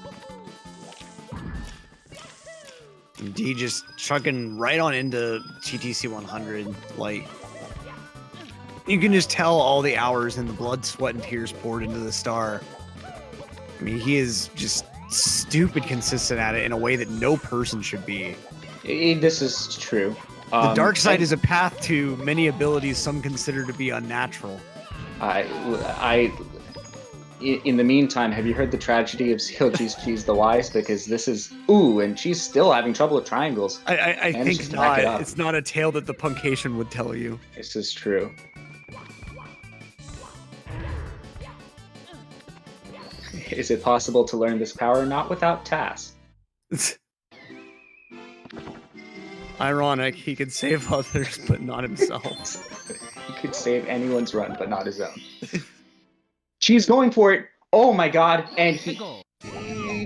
D just chugging right on into TTC 100. Like, you can just tell all the hours and the blood, sweat, and tears poured into the star. I mean, he is just stupid consistent at it in a way that no person should be. This is true. The dark side is a path to many abilities some consider to be unnatural. In the meantime, have you heard the tragedy of CLG's Cheese the Wise? Because this is... Ooh, and she's still having trouble with triangles. I think not. It's not a tale that the Puncation would tell you. This is true. Is it possible to learn this power? Not without TAS. Ironic. He could save others, but not himself. He could save anyone's run, but not his own. She's going for it. Oh my god, and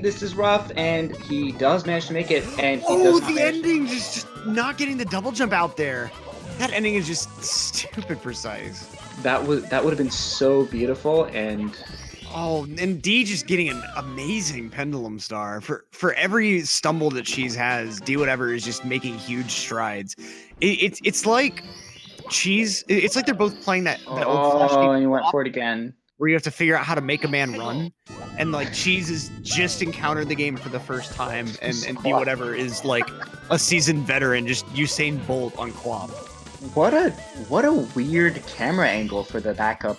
this is rough, and he does manage to make it, and he Oh, does not the manage. ending, just not getting the double jump out there. That ending is just stupid precise. That would have been so beautiful, and Oh, and D just getting an amazing pendulum star. For every stumble that Cheese has, D Whatever is just making huge strides. It's like Cheese. It's like they're both playing that old flashy oh, and he went flop for it again. where you have to figure out how to make a man run, and like Cheese has just encountered the game for the first time, and D Whatever is like a seasoned veteran, just Usain Bolt on Quap. What a weird camera angle for the backup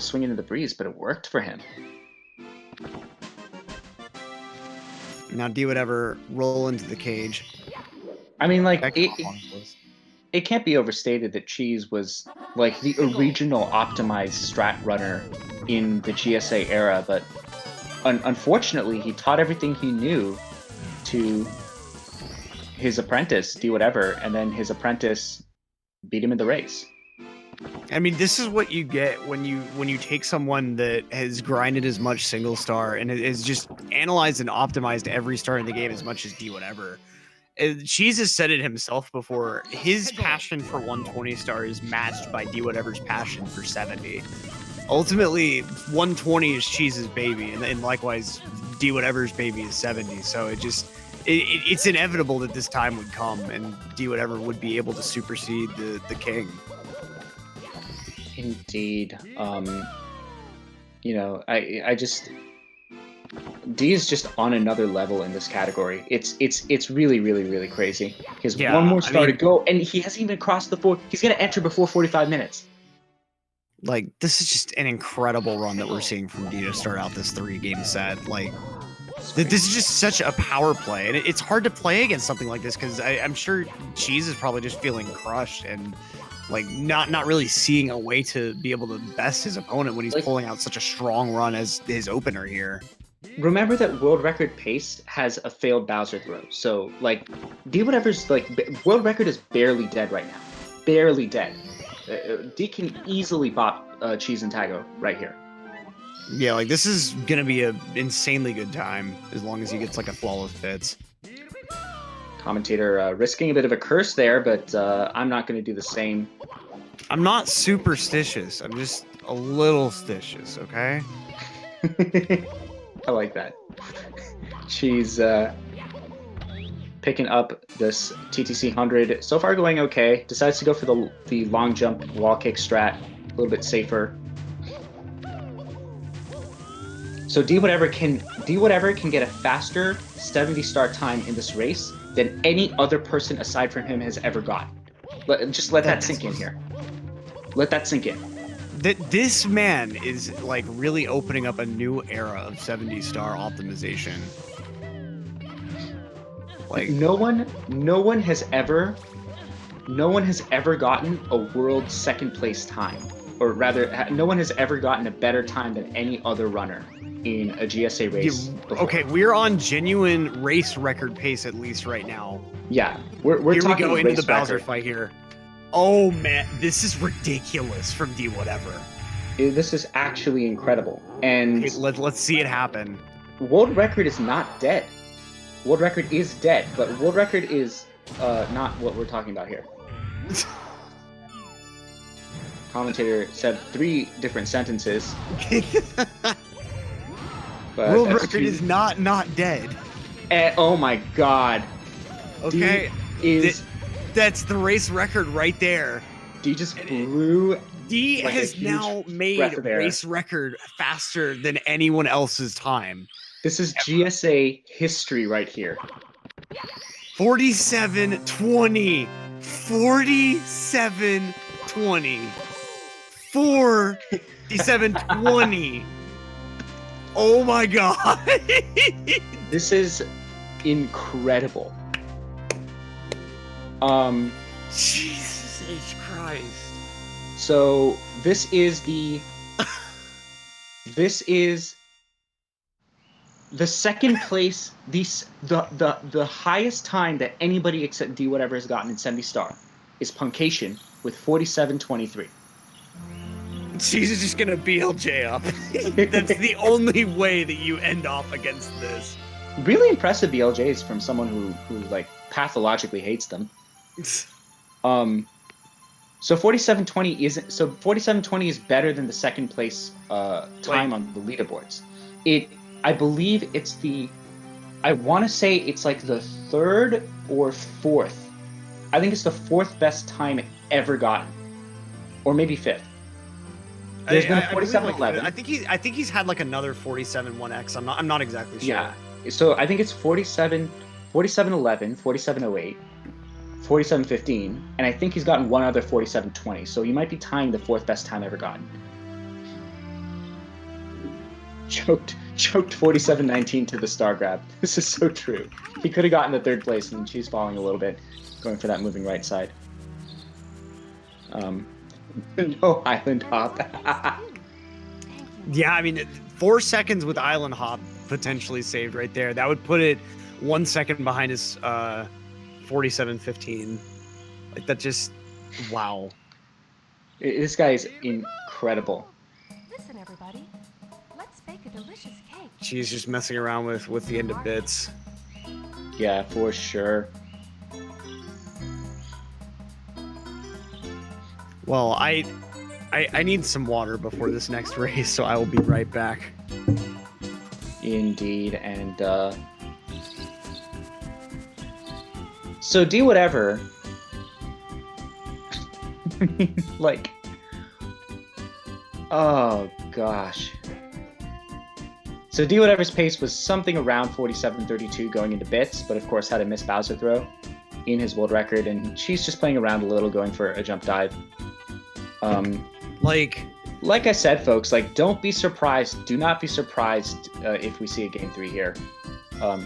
swing into the breeze, but it worked for him. Now D Whatever roll into the cage. I mean, like Back to Quap. it can't be overstated that Cheese was like the original optimized strat runner in the GSA era, but unfortunately, he taught everything he knew to his apprentice, D Whatever, and then his apprentice beat him in the race. I mean, this is what you get when you take someone that has grinded as much single star and has just analyzed and optimized every star in the game as much as D Whatever. Cheese has said it himself before. His passion for 120 star is matched by D Whatever's passion for 70. Ultimately, 120 is Cheese's baby, and likewise, D Whatever's baby is 70. So it's inevitable that this time would come, and D Whatever would be able to supersede the king. Indeed. You know, I just D is just on another level in this category. It's really, really, really crazy. He has one more star to go, and he hasn't even crossed the 4. He's gonna enter before 45 minutes. Like, this is just an incredible run that we're seeing from D to start out this 3-game set. Like, this is just such a power play, and it's hard to play against something like this because I'm sure Cheese is probably just feeling crushed and like not really seeing a way to be able to best his opponent when he's pulling out such a strong run as his opener here. Remember that world record pace has a failed Bowser throw, so like D Whatever's like world record is barely dead right now, barely dead. D can easily bop Cheese and Tago right here. Yeah, like this is gonna be an insanely good time as long as he gets like a flawless bits. Commentator risking a bit of a curse there, but I'm not going to do the same. I'm not superstitious. I'm just a little stitious, okay? I like that. She's picking up this TTC 100. So far going okay. Decides to go for the long jump wall kick strat. A little bit safer. So D Whatever can get a faster 70 star time in this race than any other person aside from him has ever gotten. Just let that sink in here. Let that sink in. This man is like really opening up a new era of 70 star optimization. Like no one has ever gotten a world second place time, or rather, no one has ever gotten a better time than any other runner in a GSA race. Before. Okay, we're on genuine race record pace at least right now. Yeah, we're here talking we go into the Bowser record. fight here. Oh man, this is ridiculous from D Whatever. This is actually incredible, and okay, let's see it happen. World record is not dead. World record is dead, but world record is not what we're talking about here. Commentator said 3 different sentences. World record is not dead. Oh my god. Okay, that's the race record right there. D just blew. D has now made race record faster than anyone else's time. This is GSA history right here. 47-20. 47-20. 47-20. Oh my god. This is incredible. Jesus H. Christ. So this is the second place, the highest time that anybody except D Whatever has gotten in 70 star is Puncation with 47-23. She's just gonna BLJ up. That's the only way that you end off against this. Really impressive BLJs from someone who like pathologically hates them. So 4720 isn't so 4720 is better than the second place time on the leaderboards. I believe it's I want to say it's like the third or fourth. I think it's the fourth best time ever gotten, or maybe fifth. There's been a 4711. I think he's had like another 47-1X. I'm not exactly sure. Yeah. So I think it's 4711, 4708, 4715, and I think he's gotten one other 4720. So he might be tying the fourth best time ever gotten. Choked 4719 to the star grab. This is so true. He could have gotten the third place, and she's falling a little bit, going for that moving right side. No island hop. Yeah, I mean, 4 seconds with island hop potentially saved right there. That would put it 1 second behind his 47-15. Like, that just, wow. This guy is incredible. Listen, everybody. Let's bake a delicious cake. She's just messing around with the end of bits. Yeah, for sure. Well, I need some water before this next race, so I will be right back. Indeed, and so Dwhatever. I mean, like, oh gosh. So Dwhatever's pace was something around 47.32 going into bits, but of course had a missed Bowser throw in his world record, and she's just playing around a little, going for a jump dive. Like I said, folks, like, don't be surprised. Do not be surprised if we see a game 3 here.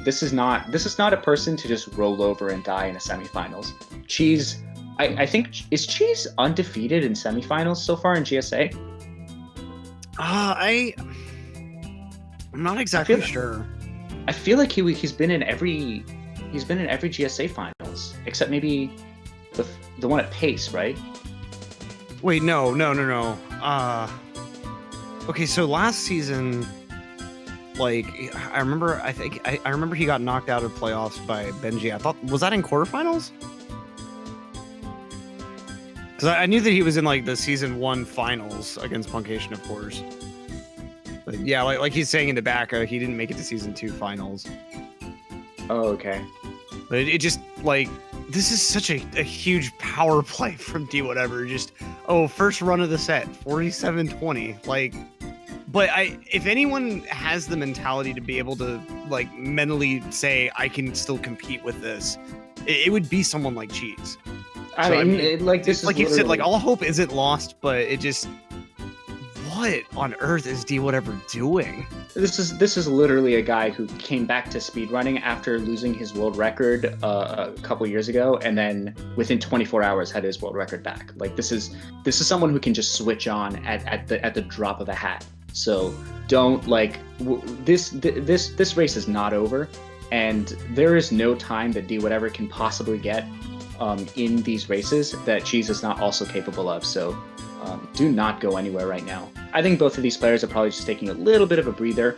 This is not a person to just roll over and die in a semifinals. Cheese, I think, is Cheese undefeated in semifinals so far in GSA? I'm not exactly sure. I feel like he's been in every GSA finals except maybe the one at Pace, right? Wait, no. Okay, so last season, like, I remember he got knocked out of playoffs by Benji. I thought, was that in quarterfinals? Because I knew that he was in like the season 1 finals against Puncation, of course. But yeah, like he's saying in the back, he didn't make it to season 2 finals. Oh, okay. But it just, like, this is such a huge power play from Dwhatever. Just, first run of the set, 47-20. Like, but if anyone has the mentality to be able to, like, mentally say, I can still compete with this, it would be someone like Cheese. I mean, like, this is like you said, like, all hope isn't lost, but it just, what on earth is Dwhatever doing? This is literally a guy who came back to speedrunning after losing his world record a couple years ago, and then within 24 hours had his world record back. Like, this is someone who can just switch on at the drop of a hat. So don't, like, this race is not over, and there is no time that Dwhatever can possibly get in these races that Cheese is not also capable of. So do not go anywhere right now. I think both of these players are probably just taking a little bit of a breather,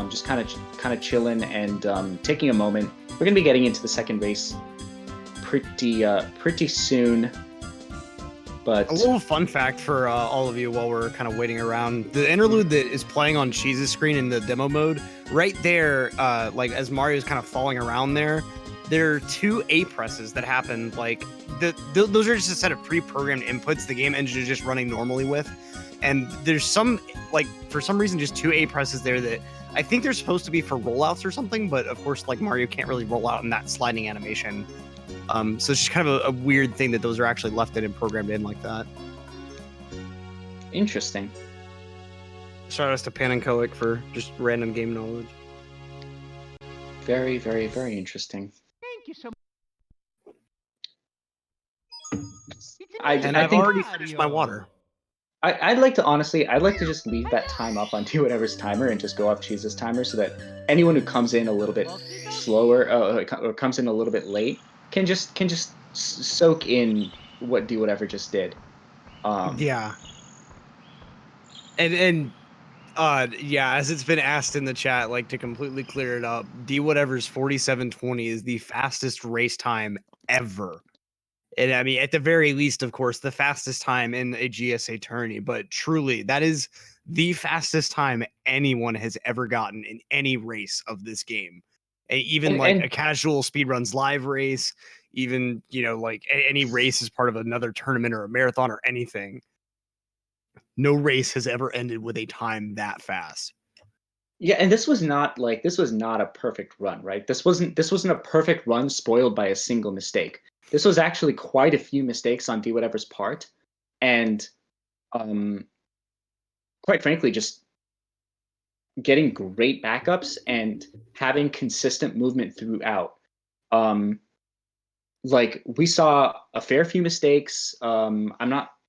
just kind of chilling and taking a moment. We're gonna be getting into the second race pretty soon. But a little fun fact for all of you while we're kind of waiting around: the interlude that is playing on Cheese's screen in the demo mode, right there, like as Mario's kind of falling around there are 2 A presses that happen. Like those are just a set of pre-programmed inputs the game engine is just running normally with. And there's some, like, for some reason, just 2 A presses there that I think they're supposed to be for rollouts or something. But of course, like, Mario can't really roll out in that sliding animation. So it's just kind of a weird thing that those are actually left in and programmed in like that. Interesting. Shout out to Pan and Coic for just random game knowledge. Very, very, very interesting. Thank you so much. I've already finished my water. I'd like to just leave that time up on Dwhatever's timer and just go off Cheese's timer, so that anyone who comes in a little bit slower or comes in a little bit late can just soak in what Dwhatever just did. Yeah. Yeah, as it's been asked in the chat, like to completely clear it up, Dwhatever's 47:20 is the fastest race time ever. And I mean, at the very least, of course, the fastest time in a GSA tourney, but truly, that is the fastest time anyone has ever gotten in any race of this game. Even like a And casual speedruns live race, even, like any race as part of another tournament or a marathon or anything. No race has ever ended with a time that fast. yeah, and this was not a perfect run, right? This wasn't a perfect run spoiled by a single mistake. This was actually quite a few mistakes on Dwhatever's part, and um, quite frankly, just getting great backups and having consistent movement throughout. Um, like we saw a fair few mistakes.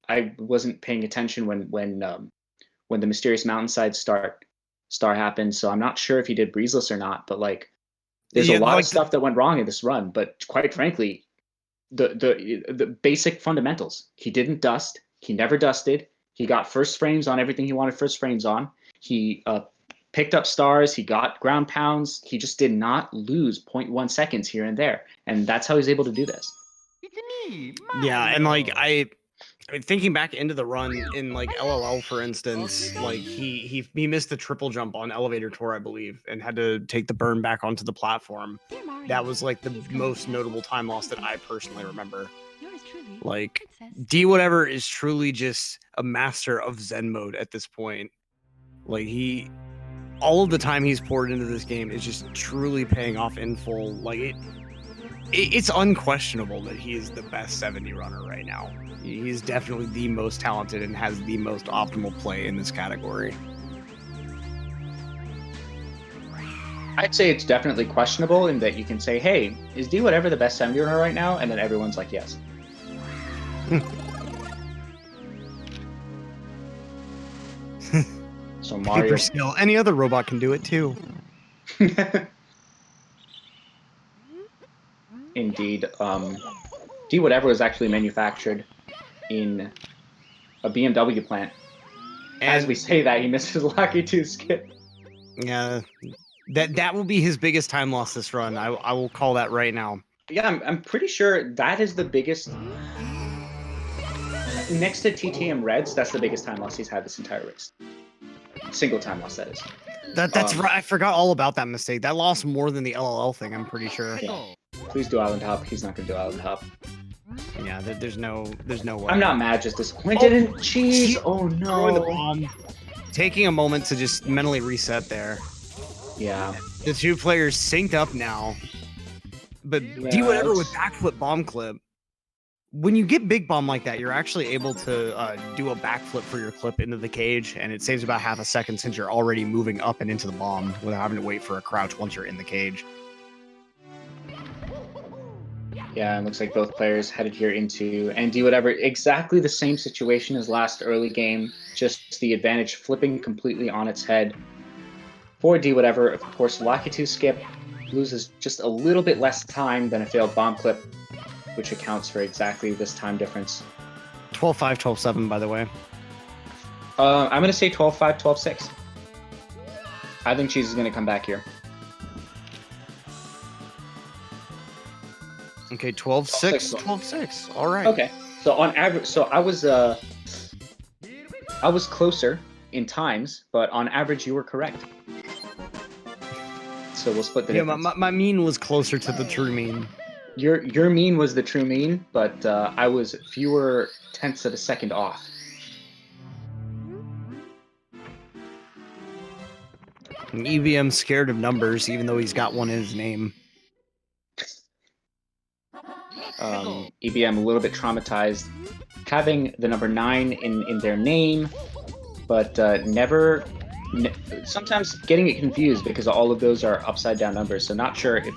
I wasn't paying attention when the mysterious mountainside star happened, so I'm not sure if he did breezeless or not. But like, there's a Yeah, lot of like stuff that went wrong in this run. But quite frankly, the basic fundamentals. He didn't dust. He never dusted. He got first frames on everything he wanted first frames on. He picked up stars. He got ground pounds. He just did not lose 0.1 seconds here and there, and that's how he's able to do this. yeah, and like I mean, thinking back into the run in like LLL, for instance, like he missed the triple jump on elevator tour, I believe, and had to take the burn back onto the platform. Dear Mario, That was like the please come most inside. notable time loss that I personally remember. Yours truly, Like Princess. Dwhatever is truly just a master of Zen mode at this point. Like all of the time he's poured into this game is just truly paying off in full. Like it's unquestionable that he is the best 70 runner right now. He's definitely the most talented and has the most optimal play in this category. I'd say it's definitely questionable in that you can say, "Hey, is Dwhatever the best 70 runner right now?" And then everyone's like, "Yes." So Mario. Paper skill. Any other robot can do it too. Indeed. Dwhatever was actually manufactured in a BMW plant. As And we say that, he misses Lucky 2 skip. yeah, that will be his biggest time loss this run. I will call that right now. Yeah, I'm pretty sure that is the biggest. Next to TTM Reds, that's the biggest time loss he's had this entire race. Single time loss, that is. That's right. I forgot all about that mistake. That lost more than the LLL thing, I'm pretty sure. Yeah. Please do Island Hop. He's not going to do Island Hop. Yeah, there's no way. I'm not mad, just disappointed in Cheese. Oh Throwing the no. bomb. Taking a moment to just mentally reset there. Yeah. The two players synced up now. But Yeah, Dwhatever with it's- backflip bomb clip. When you get big bomb like that, you're actually able to do a backflip for your clip into the cage, and it saves about half a second since you're already moving up and into the bomb without having to wait for a crouch once you're in the cage. Yeah, it looks like both players headed here into and Dwhatever. Exactly the same situation as last early game, just the advantage flipping completely on its head. For Dwhatever, of course, Lakitu skip loses just a little bit less time than a failed bomb clip, which accounts for exactly this time difference. 12-5, 12-7, by the way. I'm going to say 12-5, 12-6. I think Cheese is going to come back here. Okay, 12-6, 12-6. All right. Okay, so on average, so I was closer in times, but on average, you were correct. So we'll split the difference. My mean was closer to the true mean. Your mean was the true mean, but I was fewer tenths of a second off. And EVM's scared of numbers, even though he's got one in his name. EBM a little bit traumatized, having the number 9 in their name, but sometimes getting it confused because all of those are upside down numbers. So not sure if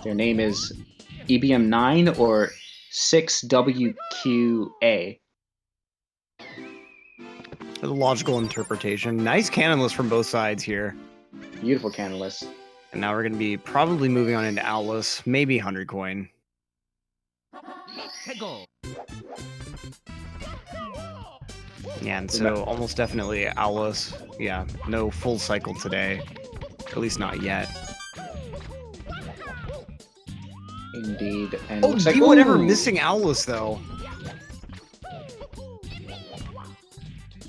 their name is EBM 9 or 6WQA. A logical interpretation. Nice cannonless from both sides here. Beautiful cannonless. And now we're going to be probably moving on into Outless, maybe 100 coin. Yeah, and so almost definitely Owlus. Yeah, no full cycle today. At least not yet. Indeed. And Oh, looks like Dwhatever ooh! missing Owlus though.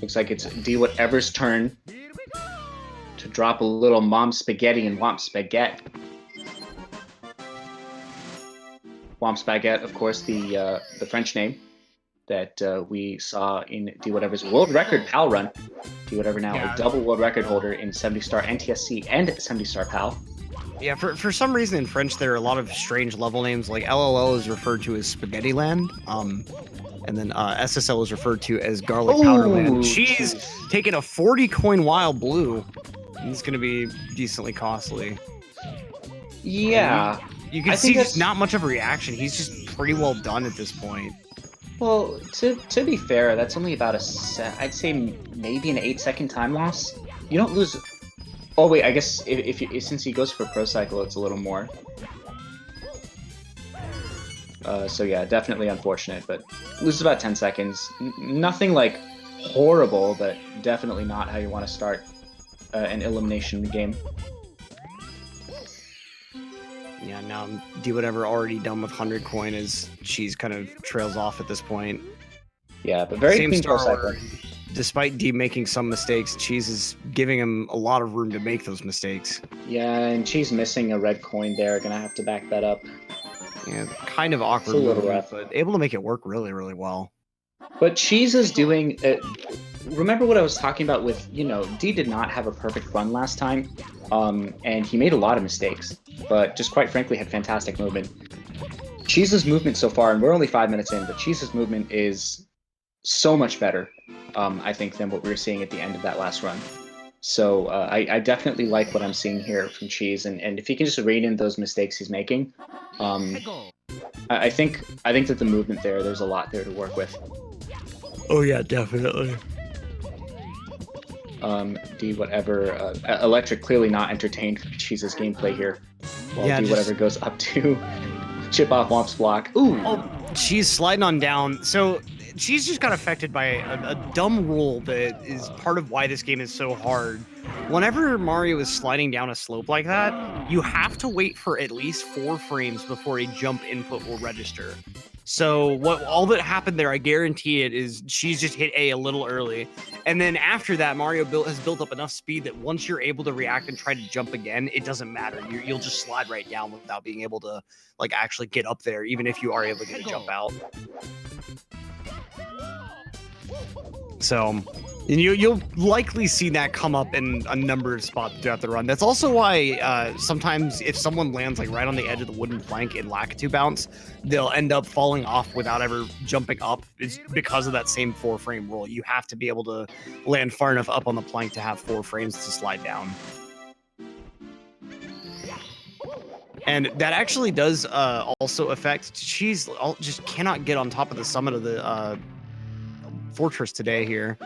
Looks like it's Dwhatever's turn to drop a little Mom Spaghetti and Womp Spaghetti. Womp Spaghetti, of course, the French name that we saw in Dwhatever's world record PAL run. Dwhatever now Yeah. a double world record holder in 70-star NTSC and 70-star PAL. Yeah, for some reason in French there are a lot of strange level names. Like LLL is referred to as Spaghetti Land. And then SSL is referred to as Garlic Powder Land. She's taking a 40 coin Wild Blue. It's going to be decently costly. Yeah. You can see just not much of a reaction. He's just pretty well done at this point. Well, to be fair, that's only about I'd say maybe an 8-second time loss. You don't lose. Oh wait, I guess if since he goes for Pro Cycle, it's a little more. So yeah, definitely unfortunate, but loses about 10 seconds. Nothing like horrible, but definitely not how you want to start an elimination game. Yeah, now Dwhatever already done with 100 coin as she's kind of trails off at this point. Yeah, but very clean Pro Cycle. Despite D making some mistakes, Cheese is giving him a lot of room to make those mistakes. Yeah, and Cheese missing a red coin there. Gonna have to back that up. Yeah, kind of awkward, It's a little rough, but able to make it work really, really well. But Cheese is doing. Remember what I was talking about with, D did not have a perfect run last time, and he made a lot of mistakes, but just quite frankly had fantastic movement. Cheese's movement so far, and we're only 5 minutes in, but Cheese's movement is so much better, I think, than what we were seeing at the end of that last run. So I definitely like what I'm seeing here from Cheese, and if he can just rein in those mistakes he's making, I think that the movement there's a lot there to work with. Oh yeah, definitely. Dwhatever, Electric clearly not entertained for Cheese's gameplay here. While Dwhatever goes up to chip off Womp's block. Ooh! Oh, she's sliding on down. So she's just got affected by a dumb rule that is part of why this game is so hard. Whenever Mario is sliding down a slope like that, you have to wait for at least 4 frames before a jump input will register. So all that happened there, I guarantee it, is she's just hit A little early. And then after that, Mario has built up enough speed that once you're able to react and try to jump again, it doesn't matter. You'll just slide right down without being able to actually get up there, even if you are able to get a jump out. So you'll likely see that come up in a number of spots throughout the run. That's also why sometimes if someone lands right on the edge of the wooden plank in Lakitu bounce, they'll end up falling off without ever jumping up. It's because of that same 4-frame rule. You have to be able to land far enough up on the plank to have 4 frames to slide down. And that actually does also affect Cheese. Just cannot get on top of the summit of the fortress today here.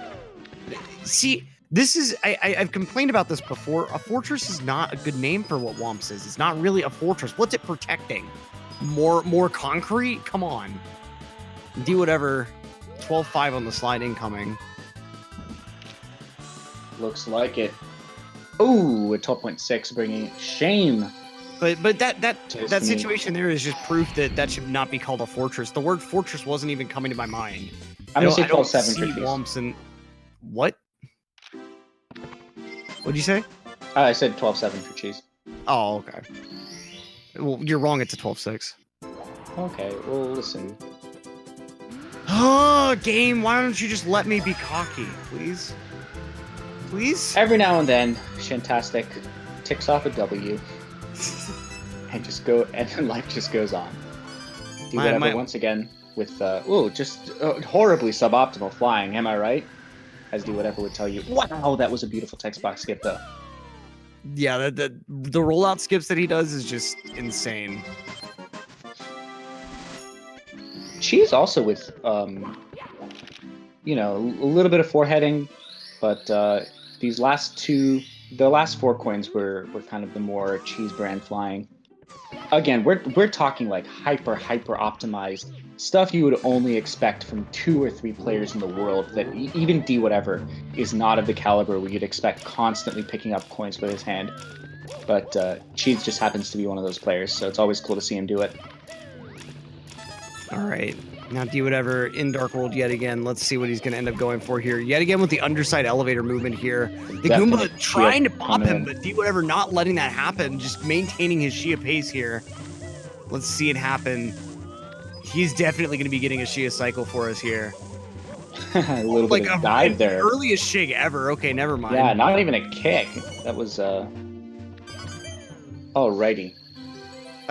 See, this is I've complained about this before. A fortress is not a good name for what Womps is. It's not really a fortress. What's it protecting? More concrete? Come on. Dwhatever. 12-5 on the slide incoming. Looks like it. Ooh, a 12.6 bringing shame. But that situation there is just proof that should not be called a fortress. The word fortress wasn't even coming to my mind. I'm gonna say 12-7 for Cheese. Womps and what? What'd you say? I said 12-7 for Cheese. Oh, okay. Well, you're wrong. It's a 12-6. Okay, well, listen. Oh, game, why don't you just let me be cocky, please? Please? Every now and then, Shantastic ticks off a W. And then life just goes on. Dwhatever once again with just horribly suboptimal flying. Am I right? As Dwhatever would tell you. Wow, that was a beautiful text box skip though. Yeah, the rollout skips that he does is just insane. Cheese also with a little bit of foreheading, but the last 4 coins were kind of the more Cheese brand flying. again, we're talking like hyper optimized stuff you would only expect from 2 or 3 players in the world. That even Dwhatever is not of the caliber where you'd expect constantly picking up coins with his hand. But Cheese just happens to be one of those players, so it's always cool to see him do it. All right. Now Dwhatever in Dark World yet again. Let's see what he's going to end up going for here. Yet again with the underside elevator movement here. The Definite Goomba trying to Shia pop coming him, in. but Dwhatever not letting that happen, just maintaining his Shia pace here. Let's see it happen. He's definitely going to be getting a Shia cycle for us here. A little Like bit of an dive there. earliest Shig ever. Okay, never mind. Yeah, not even a kick. That was alrighty.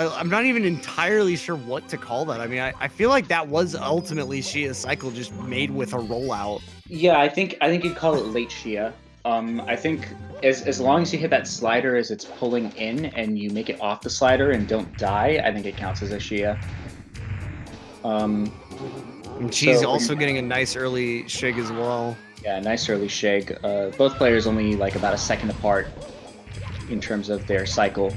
I'm not even entirely sure what to call that. I mean, I feel like that was ultimately Shia's cycle just made with a rollout. Yeah, I think you'd call it late Shia. I think as long as you hit that slider as it's pulling in and you make it off the slider and don't die, I think it counts as a Shia. And she's also getting a nice early Shig as well. Yeah, nice early Shig. Both players only like about a second apart in terms of their cycle.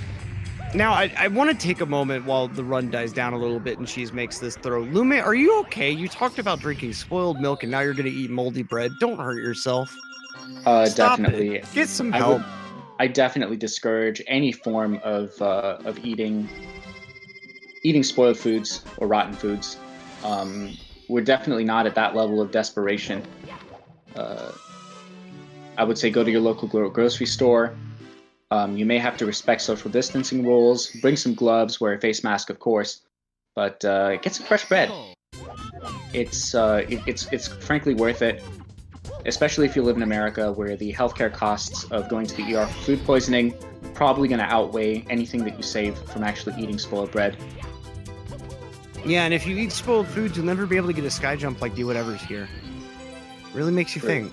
Now, I want to take a moment while the run dies down a little bit and Cheese makes this throw. Lume, are you okay? You talked about drinking spoiled milk and now you're going to eat moldy bread. Don't hurt yourself. Stop Definitely. it. Get some help. I definitely discourage any form of eating spoiled foods or rotten foods. We're definitely not at that level of desperation. I would say go to your local grocery store. You may have to respect social distancing rules. Bring some gloves, wear a face mask, of course, but get some fresh bread. It's frankly worth it, especially if you live in America, where the healthcare costs of going to the ER for food poisoning probably going to outweigh anything that you save from actually eating spoiled bread. Yeah, and if you eat spoiled foods, you'll never be able to get a sky jump like Dwhatever's here. Really makes you think.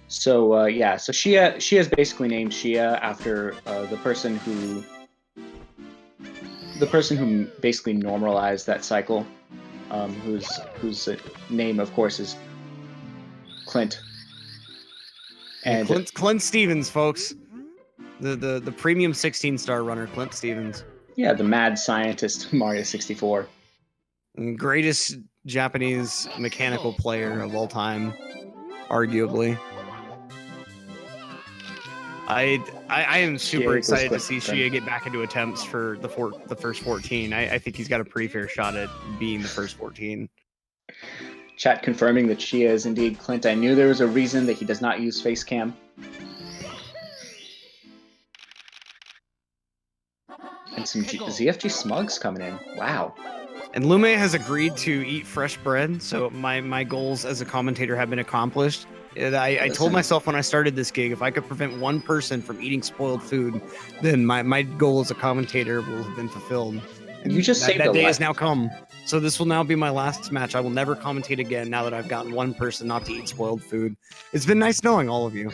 So yeah, so Shia is basically named Shia after the person who basically normalized that cycle, whose name of course is Clint. And Clint Stevens, folks, the premium 16-star runner, Clint Stevens. Yeah, the mad scientist Mario 64. Greatest Japanese mechanical player of all time, arguably. I am super excited to see Shia get back into attempts for the first 14. I think he's got a pretty fair shot at being the first 14. Chat confirming that Shia is indeed Clint. I knew there was a reason that he does not use face cam. And some ZFG Smugs coming in. Wow. And Lume has agreed to eat fresh bread, so my goals as a commentator have been accomplished. I told myself when I started this gig, if I could prevent one person from eating spoiled food, then my goal as a commentator will have been fulfilled. And you just saved that day has now come. So this will now be my last match. I will never commentate again now that I've gotten one person not to eat spoiled food. It's been nice knowing all of you.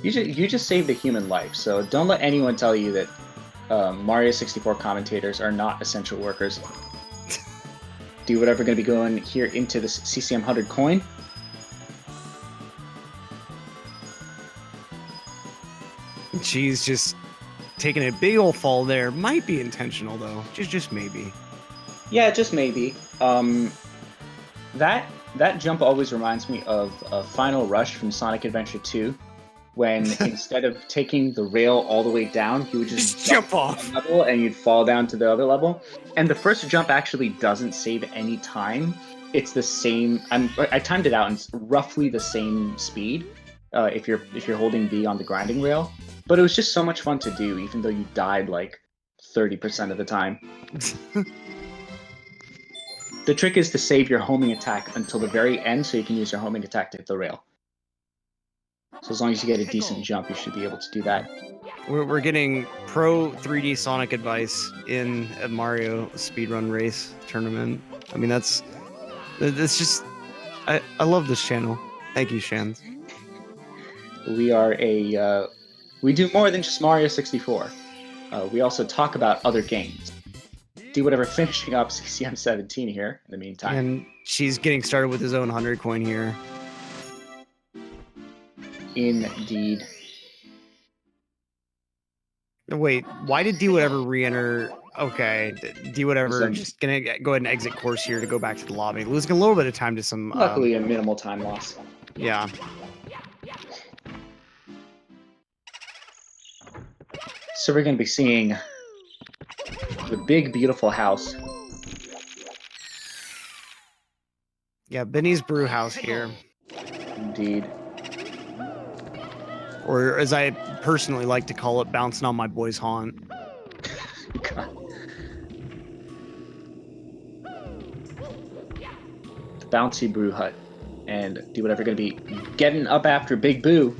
You just saved a human life, so don't let anyone tell you that Mario 64 commentators are not essential workers. Dwhatever going to be going here into this CCM 100 coin. She's just taking a big old fall there. Might be intentional though. Just maybe. Yeah, just maybe. That jump always reminds me of Final Rush from Sonic Adventure 2, when instead of taking the rail all the way down, he would just jump off level and you'd fall down to the other level. And the first jump actually doesn't save any time. It's the same. I timed it out, and it's roughly the same speed if you're holding B on the grinding rail. But it was just so much fun to do, even though you died like 30% of the time. The trick is to save your homing attack until the very end, so you can use your homing attack to hit the rail. So as long as you get a decent jump, you should be able to do that. We're getting pro 3D Sonic advice in a Mario speedrun race tournament. I mean, that's just... I love this channel. Thank you, Shans. We are we do more than just Mario 64. We also talk about other games. Dwhatever finishing up CCM 17 here in the meantime. And she's getting started with his own 100 coin here. Indeed. Wait, why did Dwhatever re-enter? Okay, Dwhatever So, just gonna go ahead and exit course here to go back to the lobby, losing a little bit of time to some. luckily, a minimal time loss. Yeah. So we're going to be seeing the big, beautiful house. Yeah, Benny's Brew House here. Indeed. Or as I personally like to call it, bouncing on my boy's haunt. God. The bouncy brew hut. And Dwhatever going to be getting up after Big Boo.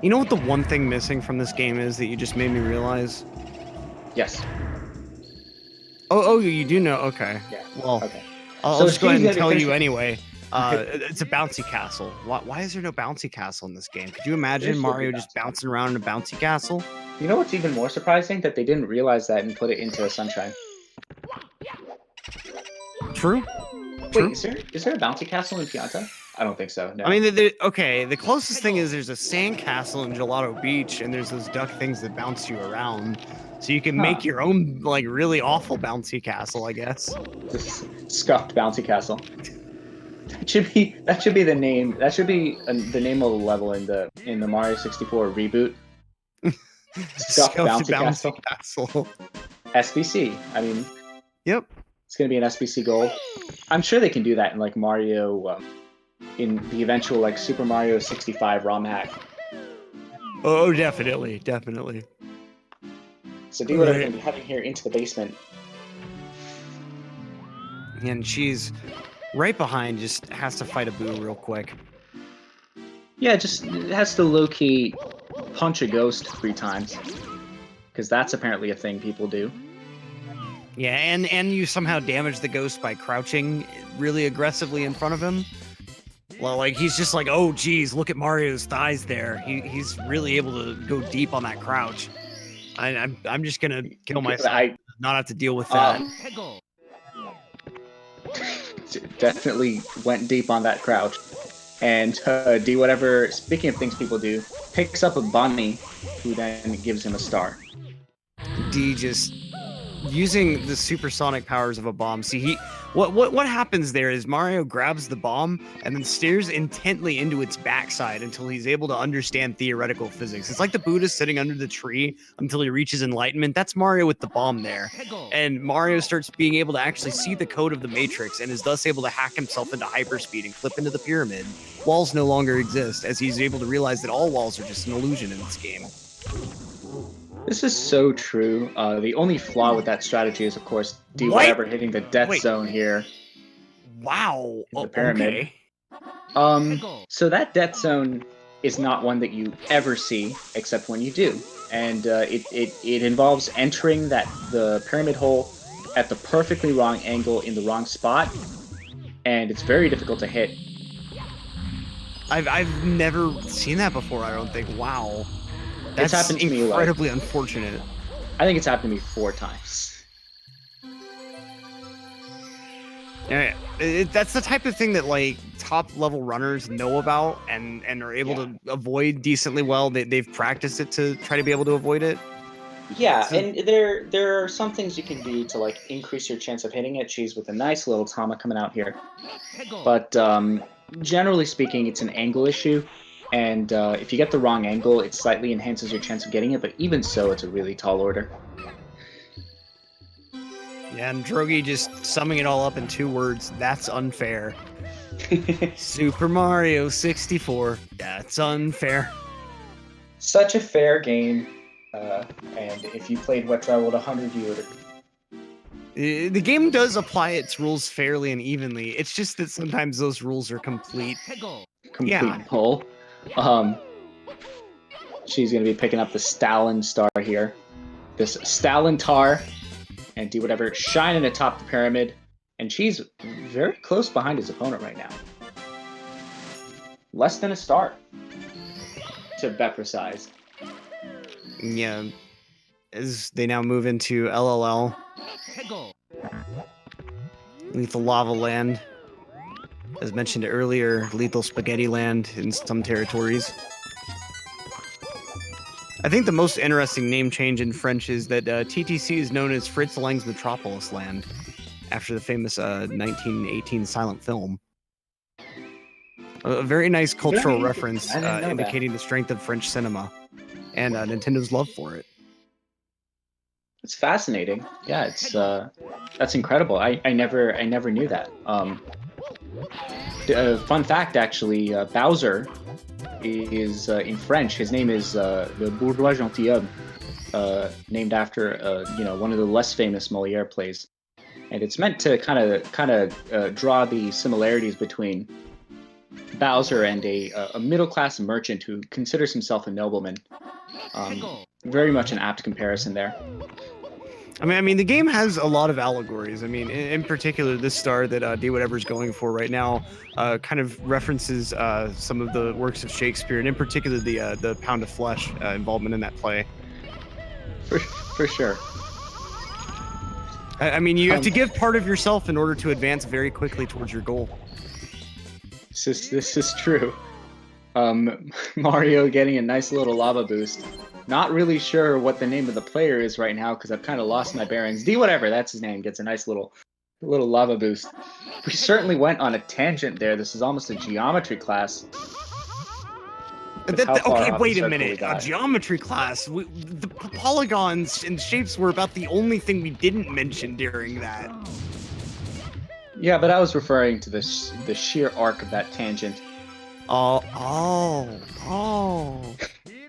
You know what the one thing missing from this game is that you just made me realize? Yes. Oh, you do know? Okay. Yeah. Well, Okay. I'll So just go ahead and Steve's tell gonna you finish- anyway. It's a bouncy castle. Why is there no bouncy castle in this game? Could you imagine There should be Mario just bouncy. bouncing around in a bouncy castle? You know what's even more surprising? That they didn't realize that and put it into Sunshine. True. Wait, is there a bouncy castle in Pianta? I don't think so. No. I mean, okay, the closest thing is there's a sand castle in Gelato Beach, and there's those duck things that bounce you around. So you can make your own, like, really awful bouncy castle, I guess. This scuffed bouncy castle. That should be the name. That should be the name of the level in the Mario 64 reboot. Scuffed bouncy castle. SBC. I mean, Yep. it's gonna be an SBC goal. I'm sure they can do that in like Mario, in the eventual like Super Mario 65 ROM hack. Oh, definitely. So Dwhatever gonna be heading here into the basement. And she's right behind, just has to fight a Boo real quick. Yeah, just has to low-key punch a ghost 3 times. Because that's apparently a thing people do. Yeah, and you somehow damage the ghost by crouching really aggressively in front of him. Well, like, he's just like, oh, geez, look at Mario's thighs there. He's really able to go deep on that crouch. I'm just going to kill myself, not have to deal with that. Definitely went deep on that crouch. And Dwhatever, speaking of things people do, picks up a bunny, who then gives him a star. D just using the supersonic powers of a bomb. See, what happens there is Mario grabs the bomb and then stares intently into its backside until he's able to understand theoretical physics. It's like the Buddha sitting under the tree until he reaches enlightenment. That's Mario with the bomb there. And Mario starts being able to actually see the code of the Matrix and is thus able to hack himself into hyperspeed and clip into the pyramid. Walls no longer exist, as he's able to realize that all walls are just an illusion in this game. This is so true. The only flaw with that strategy is, of course, Dwhatever hitting the death zone here. Wow. The pyramid. Okay. So that death zone is not one that you ever see, except when you do. And it involves entering the pyramid hole at the perfectly wrong angle in the wrong spot, and it's very difficult to hit. I've never seen that before, I don't think. Wow. That's It's happened to me, incredibly unfortunate. I think it's happened to me 4 times. Yeah, that's the type of thing that like top level runners know about and are able to avoid decently well. They've practiced it to try to be able to avoid it. Yeah, and there are some things you can do to like increase your chance of hitting it. She's with a nice little Tama coming out here. But generally speaking, it's an angle issue. And if you get the wrong angle, it slightly enhances your chance of getting it, but even so, it's a really tall order. Yeah, and Drogi just summing it all up in 2 words. That's unfair. Super Mario 64. That's unfair. Such a fair game. And if you played Wet Travel at 100, you would... The game does apply its rules fairly and evenly. It's just that sometimes those rules are complete null. She's going to be picking up the Stalin star here. This Stalin tar. And Dwhatever shining atop the pyramid. And she's very close behind his opponent right now. Less than a star. To be precise. Yeah. As they now move into LLL. Lethal Lava Land. As mentioned earlier, Lethal Spaghetti Land in some territories. I think the most interesting name change in French is that TTC is known as Fritz Lang's Metropolis Land, after the famous 1918 silent film. A very nice cultural reference I didn't know indicating the strength of French cinema and Nintendo's love for it. It's fascinating. Yeah, it's that's incredible. I never knew that. Fun fact, actually, Bowser is in French. His name is Le Bourgeois Gentilhomme, named after one of the less famous Molière plays, and it's meant to kind of draw the similarities between Bowser and a middle class merchant who considers himself a nobleman. Very much an apt comparison there. I mean, the game has a lot of allegories. I mean, in particular, this star that Dwhatever is going for right now kind of references some of the works of Shakespeare, and in particular, the Pound of Flesh involvement in that play. For sure. I mean, you have to give part of yourself in order to advance very quickly towards your goal. This is true. Mario getting a nice little lava boost. Not really sure what the name of the player is right now because I've kind of lost my bearings. Whatever, that's his name, gets a nice little lava boost. We certainly went on a tangent there. This is almost a geometry class. Okay, wait a minute. A geometry class? The polygons and shapes were about the only thing we didn't mention during that. Yeah, but I was referring to the sheer arc of that tangent. Oh.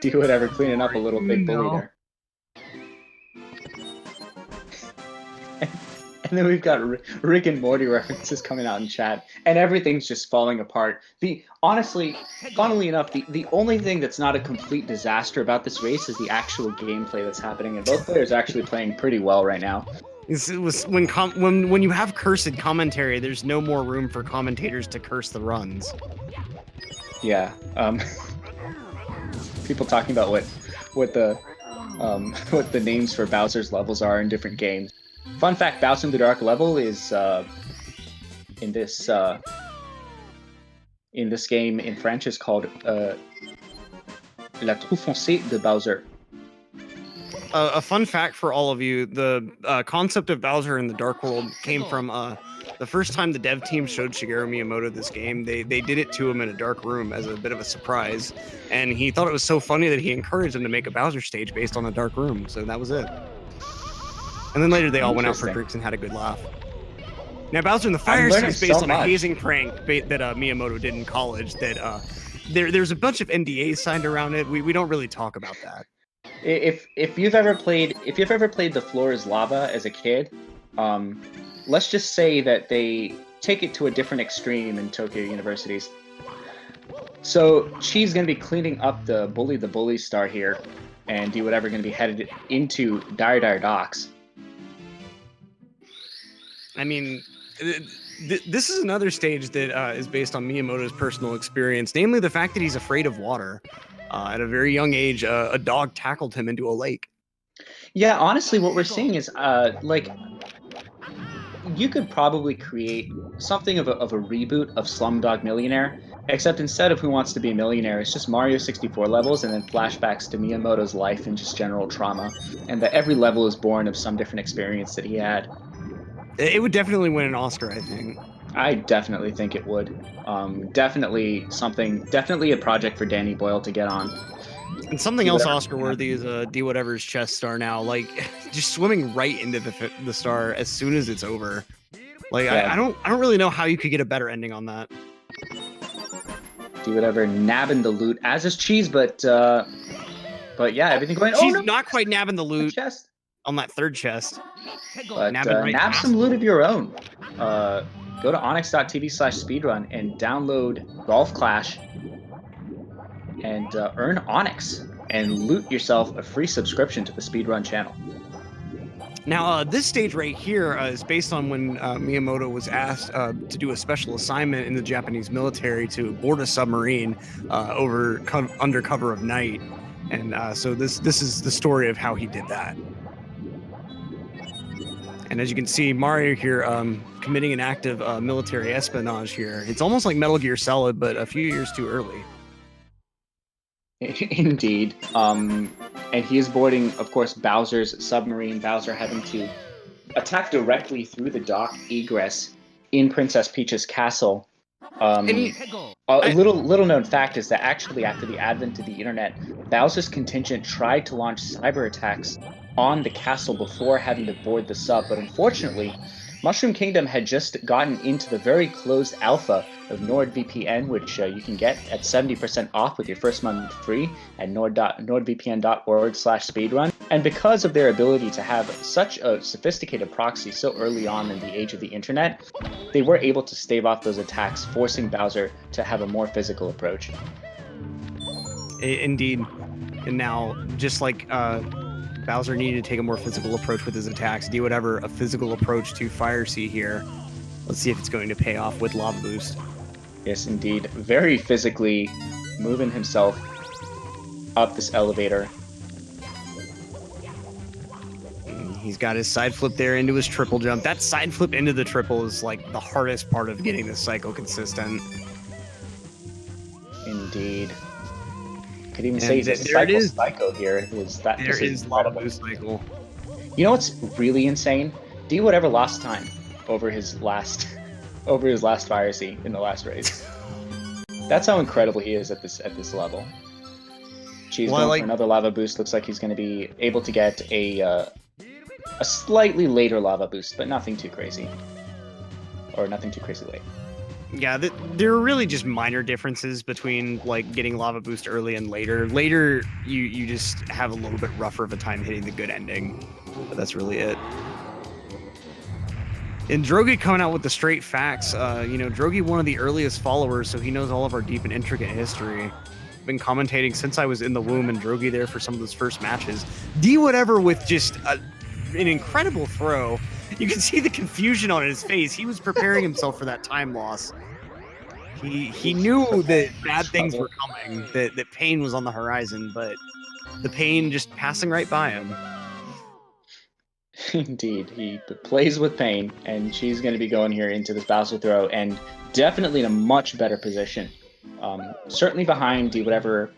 Whatever, cleaning up a little big bully there. And then we've got Rick and Morty references coming out in chat, and everything's just falling apart. Honestly, funnily enough, the only thing that's not a complete disaster about this race is the actual gameplay that's happening, and both players are actually playing pretty well right now. It was when you have cursed commentary, there's no more room for commentators to curse the runs. Yeah. People talking about what the names for Bowser's levels are in different games. Fun fact: Bowser in the Dark level is in this game in French is called La Trou Foncée de Bowser. A fun fact for all of you: the concept of Bowser in the Dark World came from the first time the dev team showed Shigeru Miyamoto this game. They did it to him in a dark room as a bit of a surprise, and he thought it was so funny that he encouraged him to make a Bowser stage based on the dark room. So that was it. And then later they all went out for drinks and had a good laugh. Now Bowser in the Fire stage is based on a hazing prank that Miyamoto did in college. That there's a bunch of NDAs signed around it. We don't really talk about that. If you've ever played The Floor is Lava as a kid, let's just say that they take it to a different extreme in Tokyo universities. So she's going to be cleaning up the bully star here, and Dwhatever going to be headed into Dire Docks. I mean, this is another stage that is based on Miyamoto's personal experience, namely the fact that he's afraid of water. At a very young age, a dog tackled him into a lake. Yeah, honestly, what we're seeing is you could probably create something of a reboot of Slumdog Millionaire, except instead of Who Wants to Be a Millionaire, it's just Mario 64 levels and then flashbacks to Miyamoto's life and just general trauma, and that every level is born of some different experience that he had. It would definitely win an Oscar, I think. I definitely think it would. Definitely a project for Danny Boyle to get on. And something else Oscar-worthy is Dwhatever's chess star now. Like, just swimming right into the star as soon as it's over. Like, yeah. I don't really know how you could get a better ending on that. Dwhatever nabbing the loot, as is Cheese, but yeah, everything going. She's not quite nabbing the loot chest. On that third chest. But nab some loot of your own. Go to onyx.tv/speedrun and download Golf Clash and earn Onyx and loot yourself a free subscription to the Speedrun channel. Now, this stage right here is based on when Miyamoto was asked to do a special assignment in the Japanese military to board a submarine under cover of night. And so this is the story of how he did that. And as you can see, Mario here committing an act of military espionage here. It's almost like Metal Gear Solid, but a few years too early. Indeed. And he is boarding, of course, Bowser's submarine. Bowser having to attack directly through the dock egress in Princess Peach's castle. And A little known fact is that actually after the advent of the internet, Bowser's contingent tried to launch cyber attacks on the castle before having to board the sub, but unfortunately, Mushroom Kingdom had just gotten into the very closed alpha of NordVPN, which you can get at 70% off with your first month free at nordvpn.org/speedrun. And because of their ability to have such a sophisticated proxy so early on in the age of the internet, they were able to stave off those attacks, forcing Bowser to have a more physical approach. Indeed. And now, just like Bowser needed to take a more physical approach with his attacks, Dwhatever a physical approach to Fire Sea here. Let's see if it's going to pay off with Lava Boost. Yes, indeed. Very physically moving himself up this elevator. He's got his side flip there into his triple jump. That side flip into the triple is like the hardest part of getting this cycle consistent. Indeed. Could even say he's a cycle psycho here. There is Lava Boost cycle. You know what's really insane? Dwhatever lost time over his last Fire Sea in the last race. That's how incredible he is at this level. She's going for another Lava Boost. Looks like he's going to be able to get a slightly later Lava Boost, but nothing too crazy. Or nothing too crazy late. Yeah, there are really just minor differences between like getting Lava Boost early and later. Later, you just have a little bit rougher of a time hitting the good ending, but that's really it. And Drogi coming out with the straight facts. Drogi, one of the earliest followers, so he knows all of our deep and intricate history. Been commentating since I was in the womb, and Drogi there for some of those first matches. Dwhatever with just an incredible throw. You can see the confusion on his face. He was preparing himself for that time loss. He knew that bad things were coming, that pain was on the horizon, but the pain just passing right by him. Indeed, he plays with pain, and she's going to be going here into this Bowser throw, and definitely in a much better position. Certainly behind Dwhatever,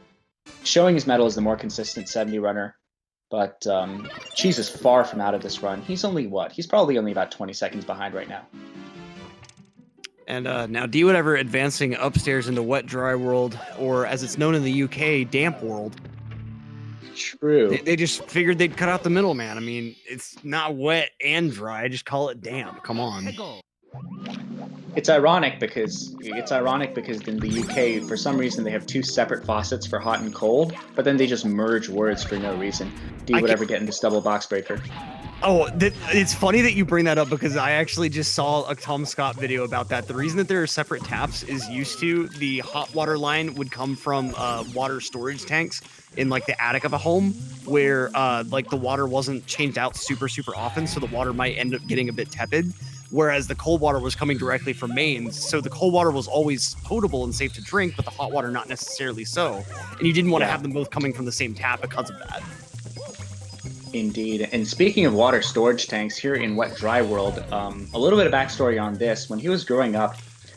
showing his mettle as the more consistent 70 runner. But Cheese is far from out of this run. He's only He's probably only about 20 seconds behind right now. And now Dwhatever advancing upstairs into Wet Dry World, or as it's known in the UK, Damp World. True. They just figured they'd cut out the middleman. I mean, it's not wet and dry. Just call it damp. Come on. It's ironic because in the UK, for some reason, they have two separate faucets for hot and cold, but then they just merge words for no reason. Dwhatever getting this double box breaker. Oh, it's funny that you bring that up because I actually just saw a Tom Scott video about that. The reason that there are separate taps is used to the hot water line would come from water storage tanks in like the attic of a home where like the water wasn't changed out super often, so the water might end up getting a bit tepid. Whereas the cold water was coming directly from mains, so the cold water was always potable and safe to drink, but the hot water not necessarily so. And you didn't want to have them both coming from the same tap because of that. Indeed. And speaking of water storage tanks, here in Wet Dry World, a little bit of backstory on this. When he was growing up,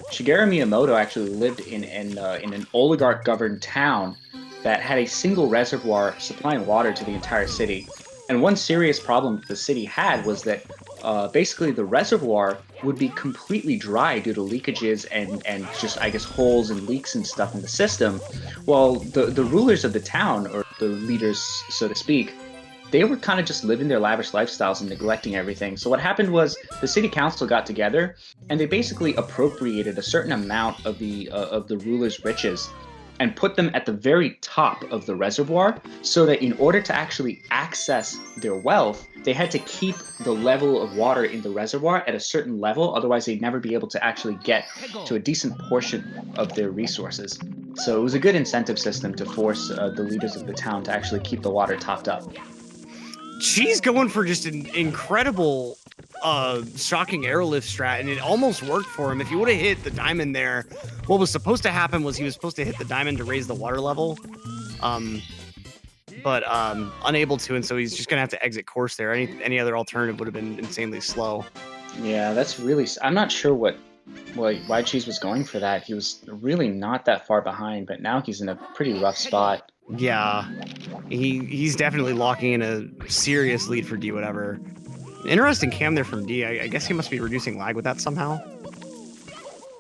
Shigeru Miyamoto actually lived in an oligarch-governed town that had a single reservoir supplying water to the entire city. And one serious problem the city had was that basically the reservoir would be completely dry due to leakages and just, I guess, holes and leaks and stuff in the system. Well, the rulers of the town, or the leaders, so to speak, they were kind of just living their lavish lifestyles and neglecting everything. So what happened was the city council got together and they basically appropriated a certain amount of the rulers' riches and put them at the very top of the reservoir, so that in order to actually access their wealth, they had to keep the level of water in the reservoir at a certain level, otherwise they'd never be able to actually get to a decent portion of their resources. So it was a good incentive system to force the leaders of the town to actually keep the water topped up. She's going for just an incredible shocking airlift strat, and it almost worked for him. If he would have hit the diamond there, what was supposed to happen was he was supposed to hit the diamond to raise the water level, but unable to, and so he's just gonna have to exit course there. Any other alternative would have been insanely slow. Yeah, that's really... I'm not sure what why Cheese was going for that. He was really not that far behind, but now he's in a pretty rough spot. Yeah, he's definitely locking in a serious lead for Dwhatever. Interesting cam there from D. I guess he must be reducing lag with that somehow.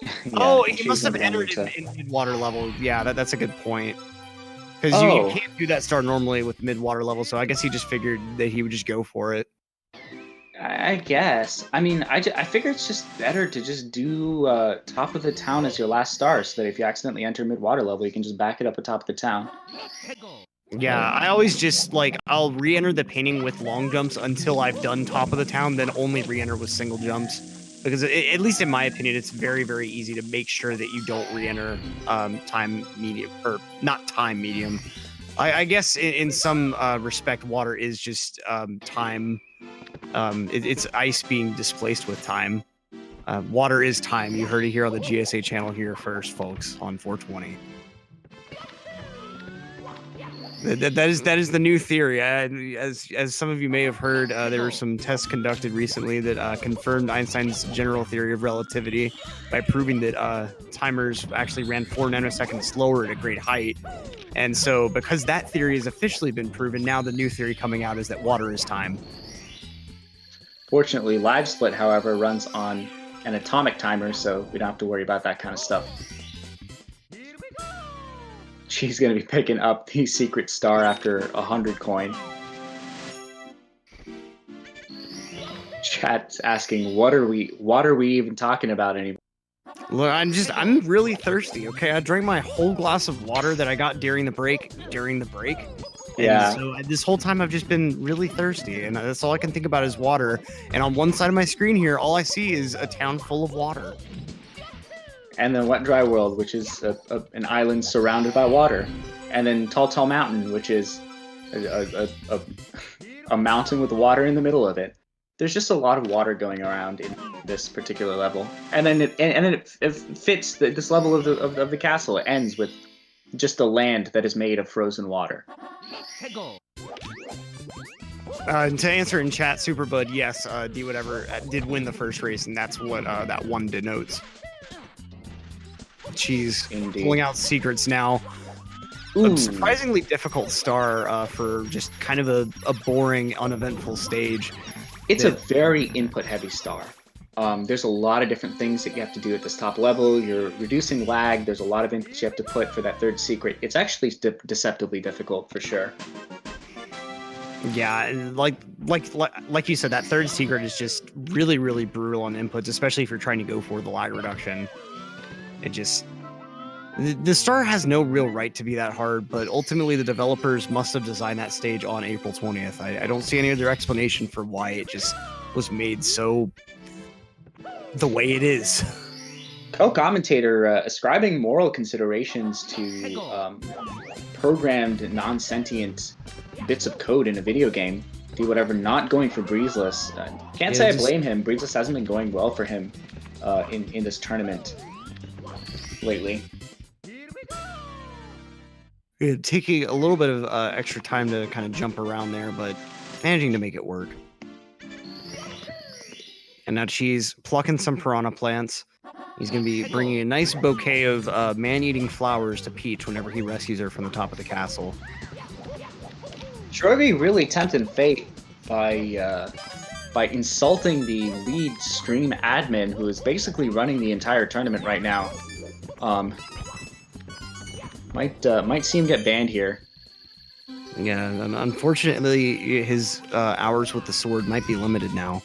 Yeah, Oh, and he Cheese must have might be going entered into. in mid-water level. Yeah, that's a good point. Because you Oh, can't do that start normally with mid-water level, so I guess he just figured that he would just go for it. I guess. I mean, I figure it's just better to just do top of the town as your last star, so that if you accidentally enter mid-water level, you can just back it up at top of the town. Yeah, I always just, like, I'll re-enter the painting with long jumps until I've done top of the town, then only re-enter with single jumps. Because, at least in my opinion, it's very, very easy to make sure that you don't re-enter time medium, or not time medium. I guess in some respect, water is just time. It's ice being displaced with time. Water is time. You heard it here on the GSA channel here first, folks, on 420. That is the new theory. As some of you may have heard, there were some tests conducted recently that confirmed Einstein's general theory of relativity by proving that timers actually ran 4 nanoseconds slower at a great height. And so, because that theory has officially been proven, now the new theory coming out is that water is time. Fortunately, Live Split, however, runs on an atomic timer, so we don't have to worry about that kind of stuff. She's going to be picking up the secret star after 100 coin. Chat's asking, what are we even talking about anymore? Look, I'm really thirsty. Okay, I drank my whole glass of water that I got during the break. Yeah. And so this whole time I've just been really thirsty, and that's all I can think about is water. And on one side of my screen here, all I see is a town full of water. And then Wet Dry World, which is an island surrounded by water. And then Tall Mountain, which is a mountain with water in the middle of it. There's just a lot of water going around in this particular level. And then it fits this level of the castle. It ends with just a land that is made of frozen water. And to answer in chat, Superbud, yes, Dwhatever did win the first race, and that's what that one denotes. She's pulling out secrets now. Ooh. A surprisingly difficult star for just kind of a boring, uneventful stage. It's a very input-heavy star. There's a lot of different things that you have to do at this top level. You're reducing lag. There's a lot of inputs you have to put for that third secret. It's actually deceptively difficult for sure. Yeah, like you said, that third secret is just really, really brutal on inputs, especially if you're trying to go for the lag reduction. It just... The star has no real right to be that hard, but ultimately the developers must have designed that stage on April 20th. I don't see any other explanation for why it just was made so the way it is. Co-commentator ascribing moral considerations to programmed non-sentient bits of code in a video game. Dwhatever, not going for Breezeless. Can't say I blame him. Breezeless hasn't been going well for him in this tournament lately. Taking a little bit of extra time to kind of jump around there, but managing to make it work. And now she's plucking some piranha plants. He's going to be bringing a nice bouquet of man-eating flowers to Peach whenever he rescues her from the top of the castle. Shorby really tempting fate by insulting the lead stream admin, who is basically running the entire tournament right now. Might see him get banned here. Yeah, unfortunately, his hours with the sword might be limited now.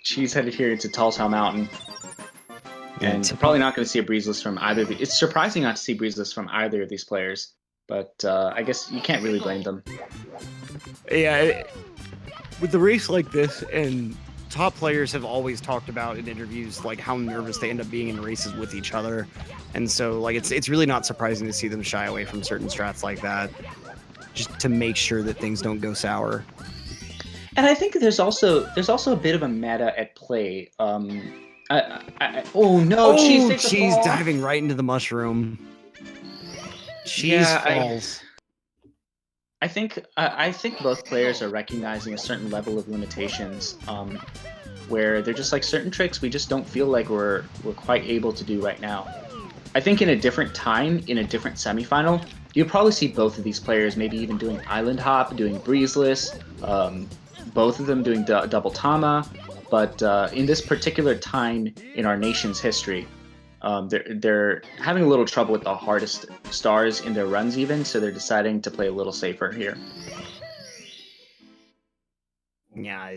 She's headed here into Tall Mountain. And probably not going to see a Breezeless from either of It's surprising not to see Breezeless from either of these players. But I guess you can't really blame them. Yeah, with the race like this, and top players have always talked about in interviews like how nervous they end up being in races with each other, and so like it's really not surprising to see them shy away from certain strats like that, just to make sure that things don't go sour. And I think there's also a bit of a meta at play. Oh no! She's diving right into the mushroom. Cheese falls. I think both players are recognizing a certain level of limitations. where they're just like certain tricks we just don't feel like we're quite able to do right now. I think in a different time, in a different semifinal, you'll probably see both of these players maybe even doing Island Hop, doing Breezeless, both of them doing Double Tama. But in this particular time in our nation's history, they're having a little trouble with the hardest stars in their runs even, so they're deciding to play a little safer here. Yeah,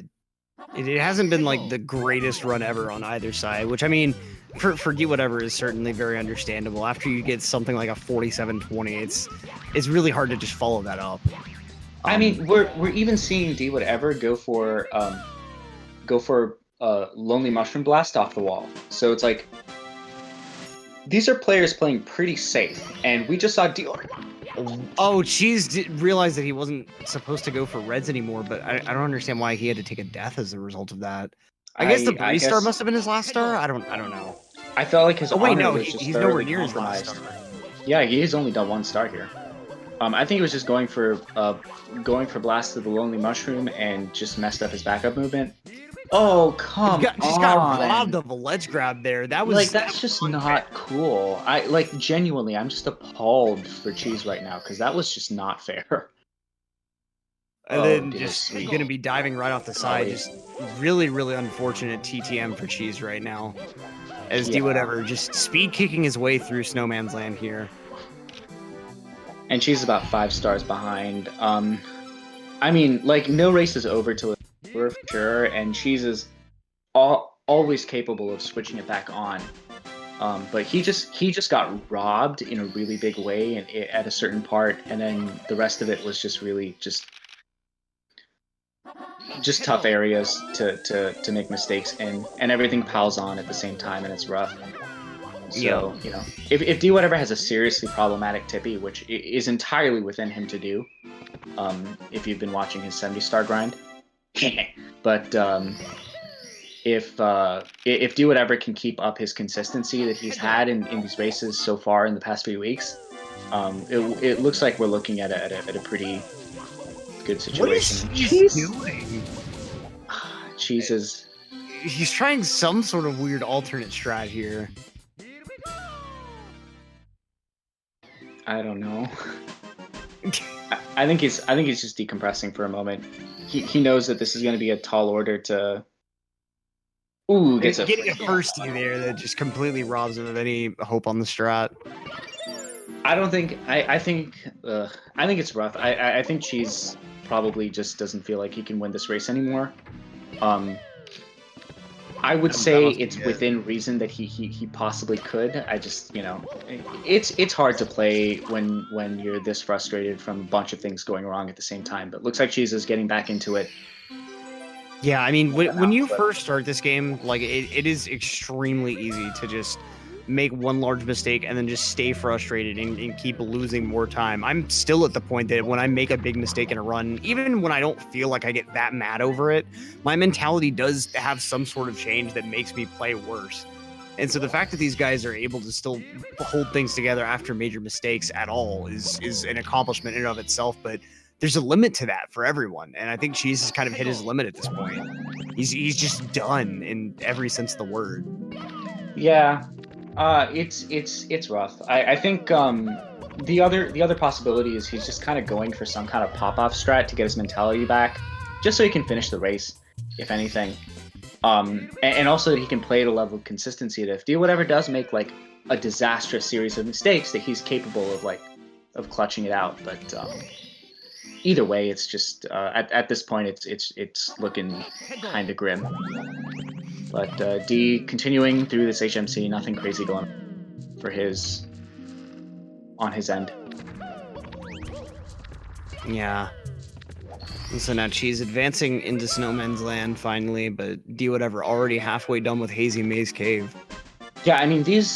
it hasn't been like the greatest run ever on either side, which I mean, for Dwhatever is certainly very understandable. After you get something like a 47-20, it's really hard to just follow that up. I mean, we're even seeing Dwhatever go for Lonely Mushroom Blast off the wall. So it's like these are players playing pretty safe, and we just saw Oh, Cheese realized that he wasn't supposed to go for reds anymore, but I don't understand why he had to take a death as a result of that. I guess the Breeze star must have been his last star. I don't know. I felt like his honor was just he's nowhere thoroughly near his last compromised. star. Yeah, he's only done 1 star here. I think he was just going for Blast of the Lonely Mushroom and just messed up his backup movement. Oh, come on. Just got robbed of a ledge grab there. That was like, that's just not cool. Genuinely, I'm just appalled for Cheese right now because that was just not fair. And then just going to be diving right off the side. Just really, really unfortunate TTM for Cheese right now. As Dwhatever just speed kicking his way through Snowman's Land here. And Cheese is about 5 stars behind. I mean, like, no race is over till it's over for sure, and Cheese is always capable of switching it back on. But he just got robbed in a really big way at a certain part, and then the rest of it was just really just tough areas to make mistakes in, and everything piles on at the same time, and it's rough. So, you know, if Dwhatever has a seriously problematic tippy, which is entirely within him to do, if you've been watching his 70-star grind, but if Dwhatever can keep up his consistency that he's had in these races so far in the past few weeks, it looks like we're looking at a pretty good situation. What is he doing? Cheese is... He's trying some sort of weird alternate strat here. I don't know. I think he's just decompressing for a moment. He knows that this is going to be a tall order to. Ooh, getting a firstie there that just completely robs him of any hope on the strat. I don't think. I think it's rough. I think Cheese probably just doesn't feel like he can win this race anymore. I would say it's within reason that he possibly could. I just, you know, it's hard to play when you're this frustrated from a bunch of things going wrong at the same time. But looks like Cheese is getting back into it. Yeah, I mean, when you first start this game, like it is extremely easy to just make one large mistake and then just stay frustrated and keep losing more time. I'm still at the point that when I make a big mistake in a run, even when I don't feel like I get that mad over it, my mentality does have some sort of change that makes me play worse. And so the fact that these guys are able to still hold things together after major mistakes at all is an accomplishment in and of itself, but there's a limit to that for everyone. And I think Cheese has kind of hit his limit at this point. He's just done in every sense of the word. Yeah. It's rough. I think the other possibility is he's just kind of going for some kind of pop-off strat to get his mentality back, just so he can finish the race, if anything. And also that he can play at a level of consistency that if Dwhatever does make like a disastrous series of mistakes, that he's capable of clutching it out. But either way, it's just at this point it's looking kind of grim. But D continuing through this HMC, nothing crazy going on for on his end. Yeah. And so now Cheese advancing into Snowman's Land finally, but Dwhatever already halfway done with Hazy Maze Cave. Yeah, I mean Hazy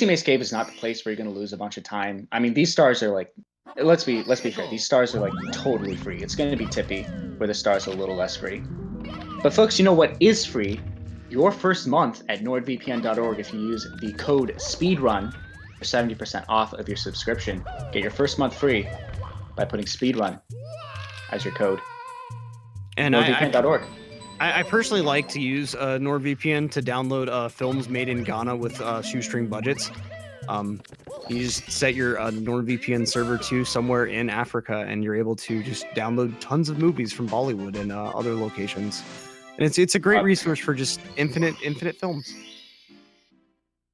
Maze Cave is not the place where you're going to lose a bunch of time. I mean, these stars are like, let's be fair, these stars are like totally free. It's going to be Tippy, where the stars are a little less free. But folks, you know what is free? Your first month at nordvpn.org if you use the code SPEEDRUN for 70% off of your subscription. Get your first month free by putting SPEEDRUN as your code. And NordVPN.org. I personally like to use NordVPN to download films made in Ghana with shoestring budgets. You just set your NordVPN server to somewhere in Africa, and you're able to just download tons of movies from Bollywood and other locations. And it's a great resource for just infinite films.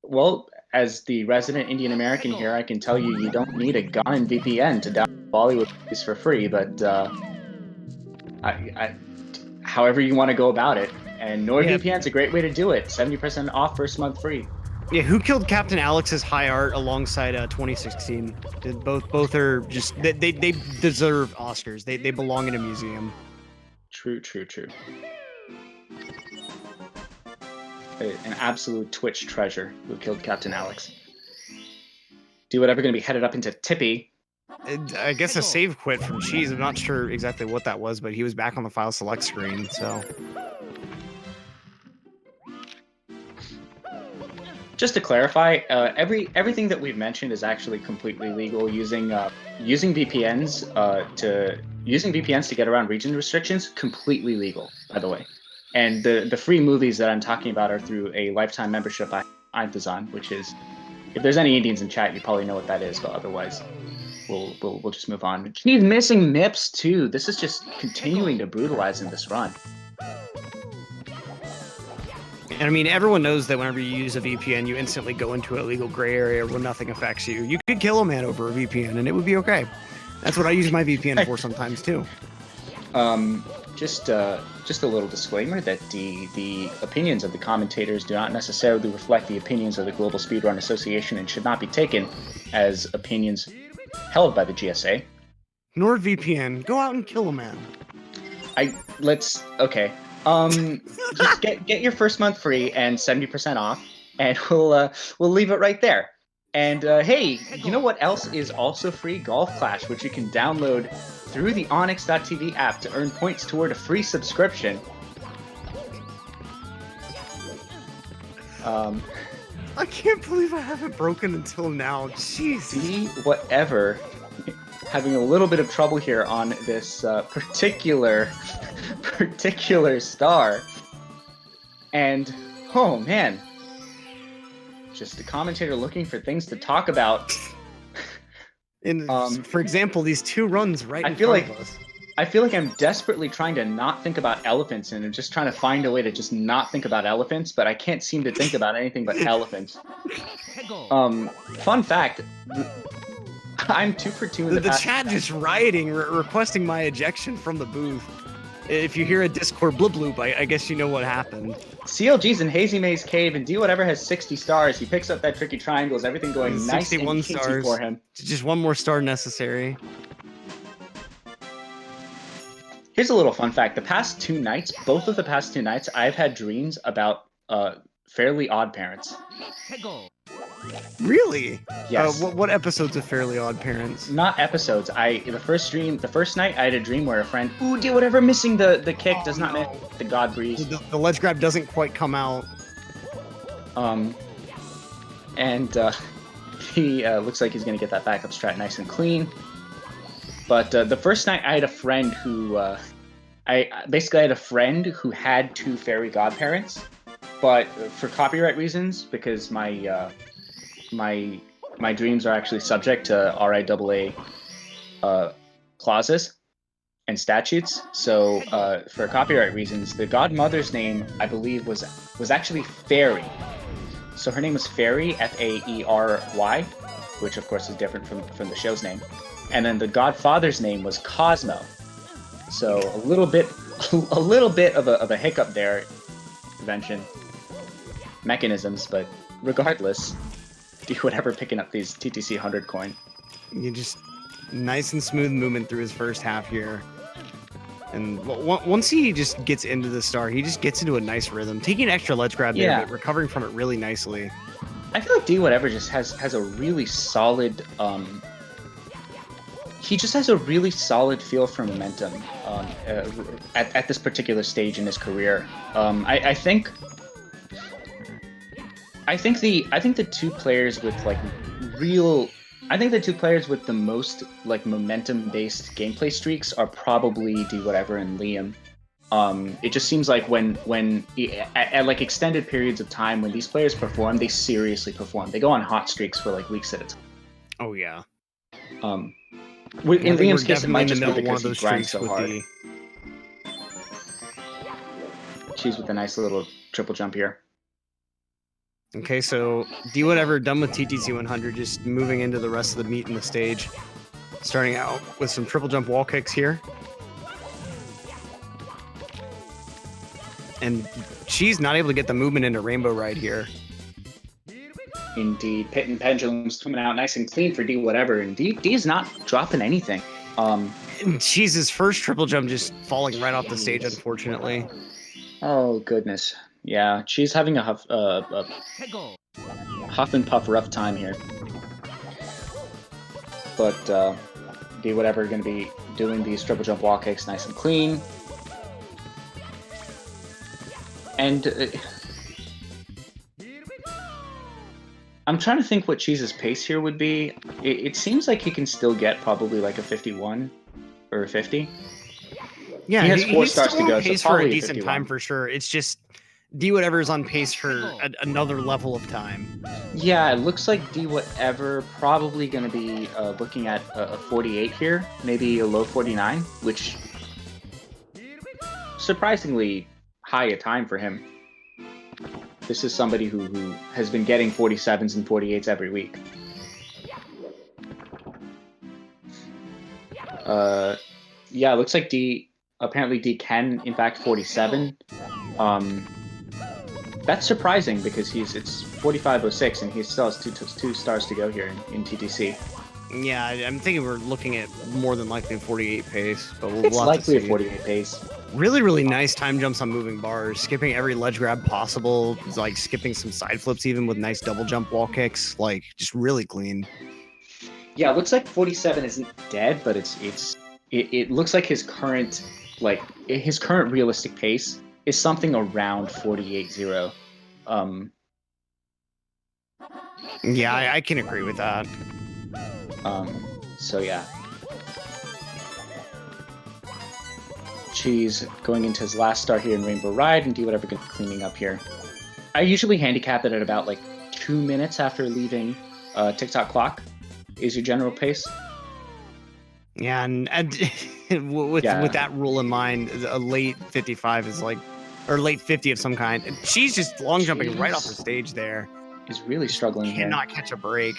Well, as the resident Indian American here, I can tell you don't need a Ghanan VPN to download Bollywood movies for free, but however you want to go about it. And NordVPN's a great way to do it. 70% off, first month free. Yeah, Who Killed Captain Alex's High Art alongside 2016. Both are just they deserve Oscars. They belong in a museum. True. An absolute Twitch treasure. Who Killed Captain Alex? Dwhatever going to be headed up into Tippy. I guess a save quit from Cheese. I'm not sure exactly what that was, but he was back on the file select screen. So. Just to clarify, everything that we've mentioned is actually completely legal. Using VPNs to get around region restrictions, completely legal, by the way. And the free movies that I'm talking about are through a lifetime membership at Eintazan, which is, if there's any Indians in chat, you probably know what that is, but otherwise, we'll just move on. He's missing MIPS too. This is just continuing to brutalize in this run. And I mean, everyone knows that whenever you use a VPN, you instantly go into a legal gray area where nothing affects you. You could kill a man over a VPN and it would be okay. That's what I use my VPN for sometimes too. Just a little disclaimer that the opinions of the commentators do not necessarily reflect the opinions of the Global Speedrun Association and should not be taken as opinions held by the GSA. NordVPN, go out and kill a man. Okay. Just get your first month free and 70% off, and we'll leave it right there. And hey, you know what else is also free? Golf Clash, which you can download through the Onyx.tv app to earn points toward a free subscription. I can't believe I haven't broken until now. Jeez. Dwhatever, having a little bit of trouble here on this particular star, and oh man, just a commentator looking for things to talk about. For example, these two runs right in front of us. I feel like I'm desperately trying to not think about elephants, and I'm just trying to find a way to just not think about elephants, but I can't seem to think about anything but elephants. Fun fact, I'm 2 for 2 in the chat just rioting, requesting my ejection from the booth. If you hear a Discord blub bloop, I guess you know what happened. CLG's in Hazy Maze Cave, and Dwhatever has 60 stars. He picks up that tricky triangle. Is everything going nice and easy for him? Just one more star necessary. Here's a little fun fact. The past 2 nights, both of the past 2 nights, I've had dreams about Fairly Odd Parents. Really? Yes. What episodes of Fairly Odd Parents? Not episodes. The first night I had a dream where a friend, Dwhatever missing the kick does not miss the God breeze. The ledge grab doesn't quite come out. He looks like he's gonna get that backup strat nice and clean. But the first night I had a friend who I had a friend who had 2 fairy godparents, but for copyright reasons, because my dreams are actually subject to RIAA clauses and statutes. So for copyright reasons, the godmother's name, I believe, was actually Fairy. So her name was Fairy, Faery, which of course is different from the show's name. And then the godfather's name was Cosmo. So a little bit of a hiccup there, convention mechanisms, but regardless, Dwhatever picking up these TTC 100 coin. You just nice and smooth movement through his first half here. And once he just gets into the star, he just gets into a nice rhythm, taking an extra ledge grab there, but recovering from it really nicely. I feel like Dwhatever just has a really solid he just has a really solid feel for momentum at this particular stage in his career. I think the 2 players with the most like momentum-based gameplay streaks are probably Dwhatever and Liam. It just seems like when at like extended periods of time when these players perform, they seriously perform. They go on hot streaks for like weeks at a time. Oh yeah. In I think we're Liam's case, it definitely might in the just be middle of one because of he those grinds streaks so with hard. the. Cheese with a nice little triple jump here. Okay, so Dwhatever done with TTC 100, just moving into the rest of the meat in the stage. Starting out with some triple jump wall kicks here. And she's not able to get the movement into Rainbow Ride here. Indeed, Pit and Pendulum's coming out nice and clean for Dwhatever, and D is not dropping anything. And Cheese's first triple jump just falling right off the stage, unfortunately. Oh goodness, yeah, she's having a huff and puff rough time here. But Dwhatever going to be doing these triple jump wall kicks nice and clean. And I'm trying to think what Cheese's pace here would be. It seems like he can still get probably like a 51 or a 50. Yeah, he has 4 he's stars still to on go, so pace for probably a a decent 51. time for sure. It's just Dwhatever is on pace for another level of time. Yeah, it looks like Dwhatever probably going to be looking at a 48 here, maybe a low 49, which surprisingly high a time for him. This is somebody who has been getting 47s and 48s every week. Yeah, it looks like apparently D can in fact 47. That's surprising because it's 45.06 and he still has two stars to go here in TTC. Yeah, I'm thinking we're looking at more than likely a 48 pace, but we'll It's have likely to a see. 48 pace. Really, really nice time jumps on moving bars, skipping every ledge grab possible, like skipping some side flips even with nice double jump wall kicks, like just really clean. Yeah, it looks like 47 isn't dead, but it looks like his current realistic pace is something around 48.0. Yeah, I can agree with that. So yeah. Cheese going into his last start here in Rainbow Ride and Dwhatever cleaning up here. I usually handicap it at about like 2 minutes after leaving TikTok clock is your general pace. Yeah, and with that rule in mind, a late 55 is like, or late 50 of some kind. And she's just long jumping right off the stage there. He's really struggling here. Cannot catch a break.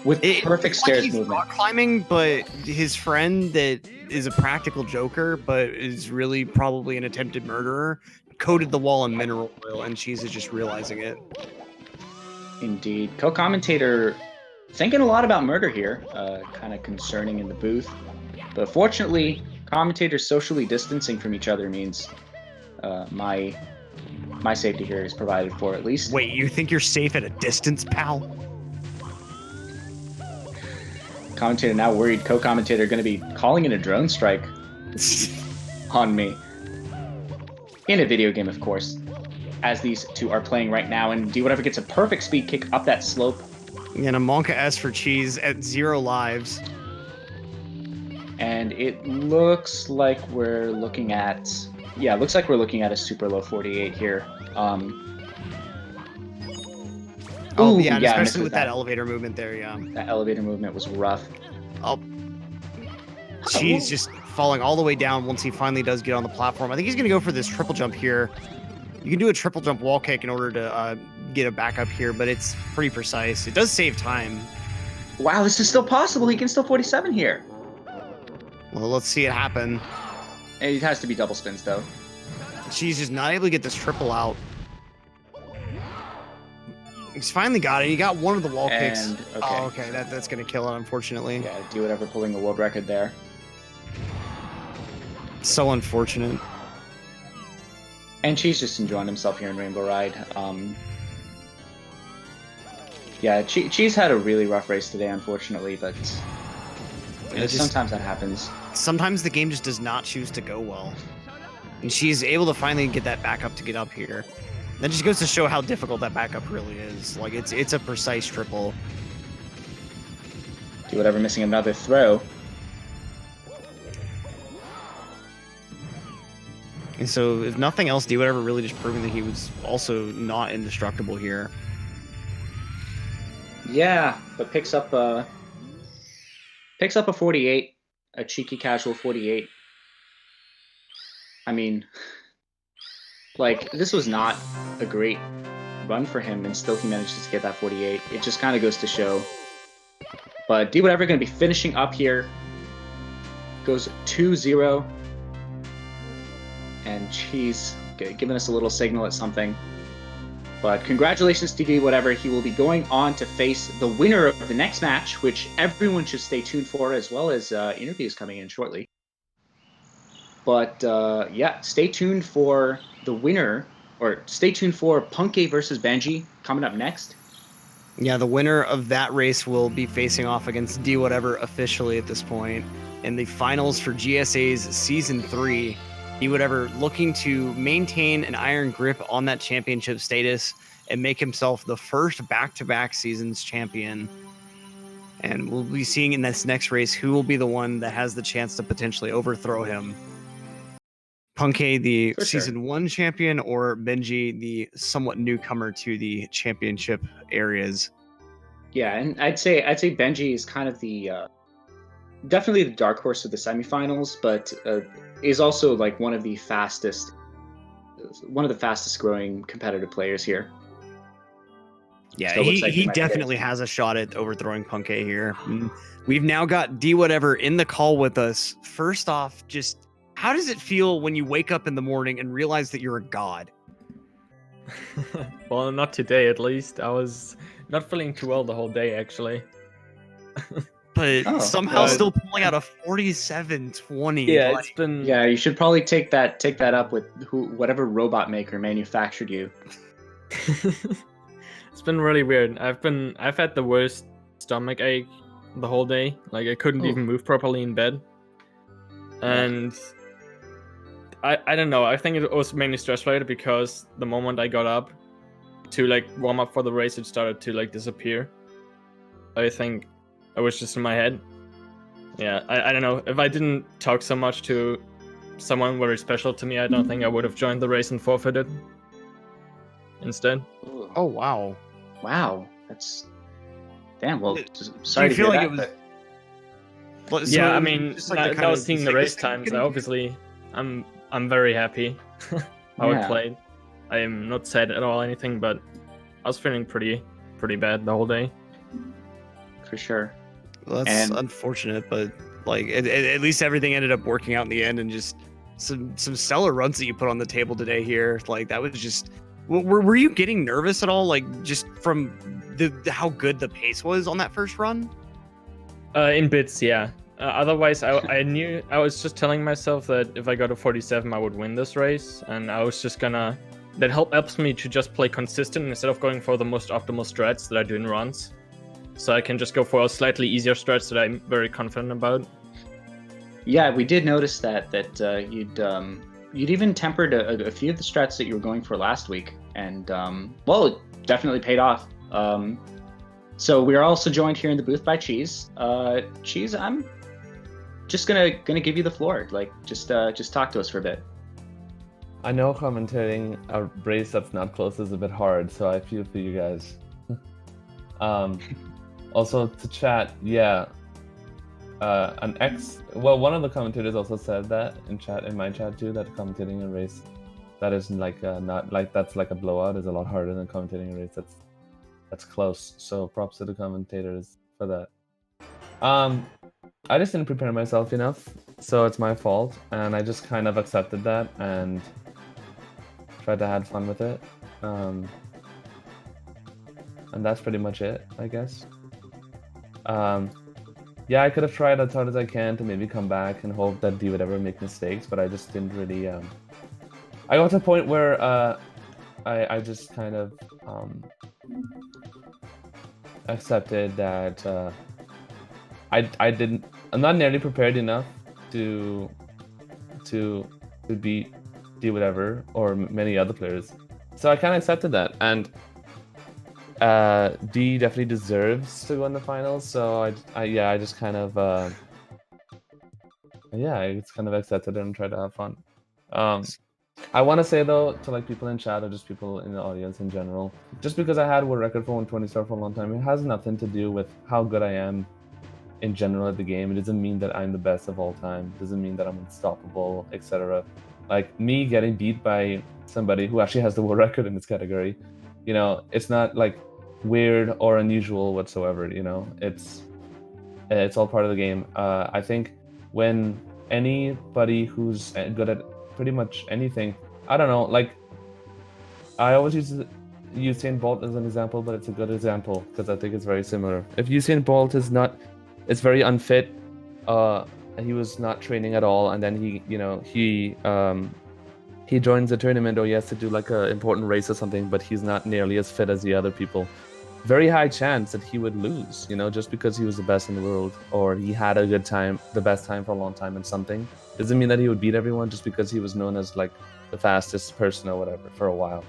With perfect stairs he's movement. Rock climbing, but his friend that is a practical joker, but is really probably an attempted murderer, coated the wall in mineral oil, and Cheese is just realizing it. Indeed. Co-commentator thinking a lot about murder here, kind of concerning in the booth. But fortunately, commentators socially distancing from each other means my safety here is provided for at least. Wait, you think you're safe at a distance, pal? Commentator now worried co-commentator going to be calling in a drone strike on me. In a video game, of course, as these two are playing right now, and Dwhatever gets a perfect speed kick up that slope. And a Monka S for Cheese at 0 lives. And it looks like we're looking at... Yeah, it looks like we're looking at a super low 48 here. Oh, yeah, especially with that elevator movement there, yeah. That elevator movement was rough. Oh. Cheese just falling all the way down once he finally does get on the platform. I think he's going to go for this triple jump here. You can do a triple jump wall kick in order to get a backup here, but it's pretty precise. It does save time. Wow, this is still possible. He can still 47 here. Well, let's see it happen. It has to be double spins, though. Cheese just not able to get this triple out. He's finally got it. He got one of the wall kicks. Okay. Oh, okay. That's going to kill it, unfortunately. Yeah, Dwhatever pulling the world record there. So unfortunate. And Cheese just enjoying himself here in Rainbow Ride. Yeah, Cheese had a really rough race today, unfortunately, but sometimes that happens. Sometimes the game just does not choose to go well. And she's able to finally get that backup to get up here. That just goes to show how difficult that backup really is. Like, it's a precise triple. Dwhatever missing another throw. And so, if nothing else, Dwhatever really just proving that he was also not indestructible here. Yeah, but picks up a 48, a cheeky casual 48. I mean, like, this was not a great run for him, and still he manages to get that 48. It just kind of goes to show. But Dwhatever going to be finishing up here. Goes 2-0. And she's giving us a little signal at something. But congratulations to Dwhatever. He will be going on to face the winner of the next match, which everyone should stay tuned for, as well as interviews coming in shortly. But yeah, stay tuned for the winner, or stay tuned for Punke versus Benji coming up next. Yeah, the winner of that race will be facing off against Dwhatever officially at this point in the finals for GSA's Season 3. Dwhatever looking to maintain an iron grip on that championship status and make himself the first back-to-back seasons champion. And we'll be seeing in this next race who will be the one that has the chance to potentially overthrow him. Punke, the Season 1 champion, or Benji, the somewhat newcomer to the championship areas. Yeah, and I'd say Benji is kind of the definitely the dark horse of the semifinals, but is also like one of the fastest growing competitive players here. Yeah, So he definitely has a shot at overthrowing Punke here. We've now got Dwhatever in the call with us. First off, just how does it feel when you wake up in the morning and realize that you're a god? Well, not today at least. I was not feeling too well the whole day, actually. But somehow still pulling out a 47-20. Yeah, it's been... Yeah, you should probably take that up with whatever robot maker manufactured you. It's been really weird. I've had the worst stomach ache the whole day. Like, I couldn't even move properly in bed. And I don't know. I think it was mainly stress related because the moment I got up to like warm up for the race, it started to like disappear. I think I was just in my head. Yeah, I don't know. If I didn't talk so much to someone very special to me, I don't think I would have joined the race and forfeited instead. Oh, wow. Wow. That's... Damn, well, sorry to hear that. But... Yeah, I mean, now seeing the race times, obviously, I'm very happy how I played. I am not sad at all, anything, but I was feeling pretty bad the whole day. For sure. Well, that's unfortunate, but like at least everything ended up working out in the end, and just some stellar runs that you put on the table today here. Like that was just. Were you getting nervous at all? Like just from the how good the pace was on that first run? In bits, yeah. Otherwise, I knew I was just telling myself that if I got a 47, I would win this race, and I was just gonna. That helps me to just play consistent instead of going for the most optimal strats that I do in runs. So I can just go for a slightly easier stretch that I'm very confident about. Yeah, we did notice that you'd even tempered a few of the strats that you were going for last week, and well, it definitely paid off. So we are also joined here in the booth by Cheese. Cheese, I'm just gonna give you the floor. Like, just talk to us for a bit. I know commentating a race that's not close is a bit hard, so I feel for you guys. Also to chat, yeah. One of the commentators also said that in my chat too, that commentating a race that is like not like that's like a blowout is a lot harder than commentating a race that's close. So props to the commentators for that. I just didn't prepare myself enough, so it's my fault, and I just kind of accepted that and tried to have fun with it. And that's pretty much it, I guess. Yeah, I could have tried as hard as I can to maybe come back and hope that Dwhatever make mistakes, but I just didn't really. I got to a point where I just kind of accepted that I'm not nearly prepared enough to beat Dwhatever or many other players, so I kind of accepted that, and D definitely deserves to win the finals, so I just kind of I just kind of accepted it and tried to have fun. I want to say though to like people in chat or just people in the audience in general, just because I had a world record for 120 star for a long time, it has nothing to do with how good I am in general at the game. It doesn't mean that I'm the best of all time. It doesn't mean that I'm unstoppable, etc. Like me getting beat by somebody who actually has the world record in this category, you know, it's not like weird or unusual whatsoever. You know, it's all part of the game. I think when anybody who's good at pretty much anything, I don't know, like I always use Usain Bolt as an example, but it's a good example because I think it's very similar. If Usain Bolt it's very unfit, and he was not training at all, and then he joins the tournament or he has to do like an important race or something, but he's not nearly as fit as the other people. Very high chance that he would lose, you know, just because he was the best in the world or he had a good time, the best time for a long time in something. Doesn't mean that he would beat everyone just because he was known as like the fastest person or whatever for a while.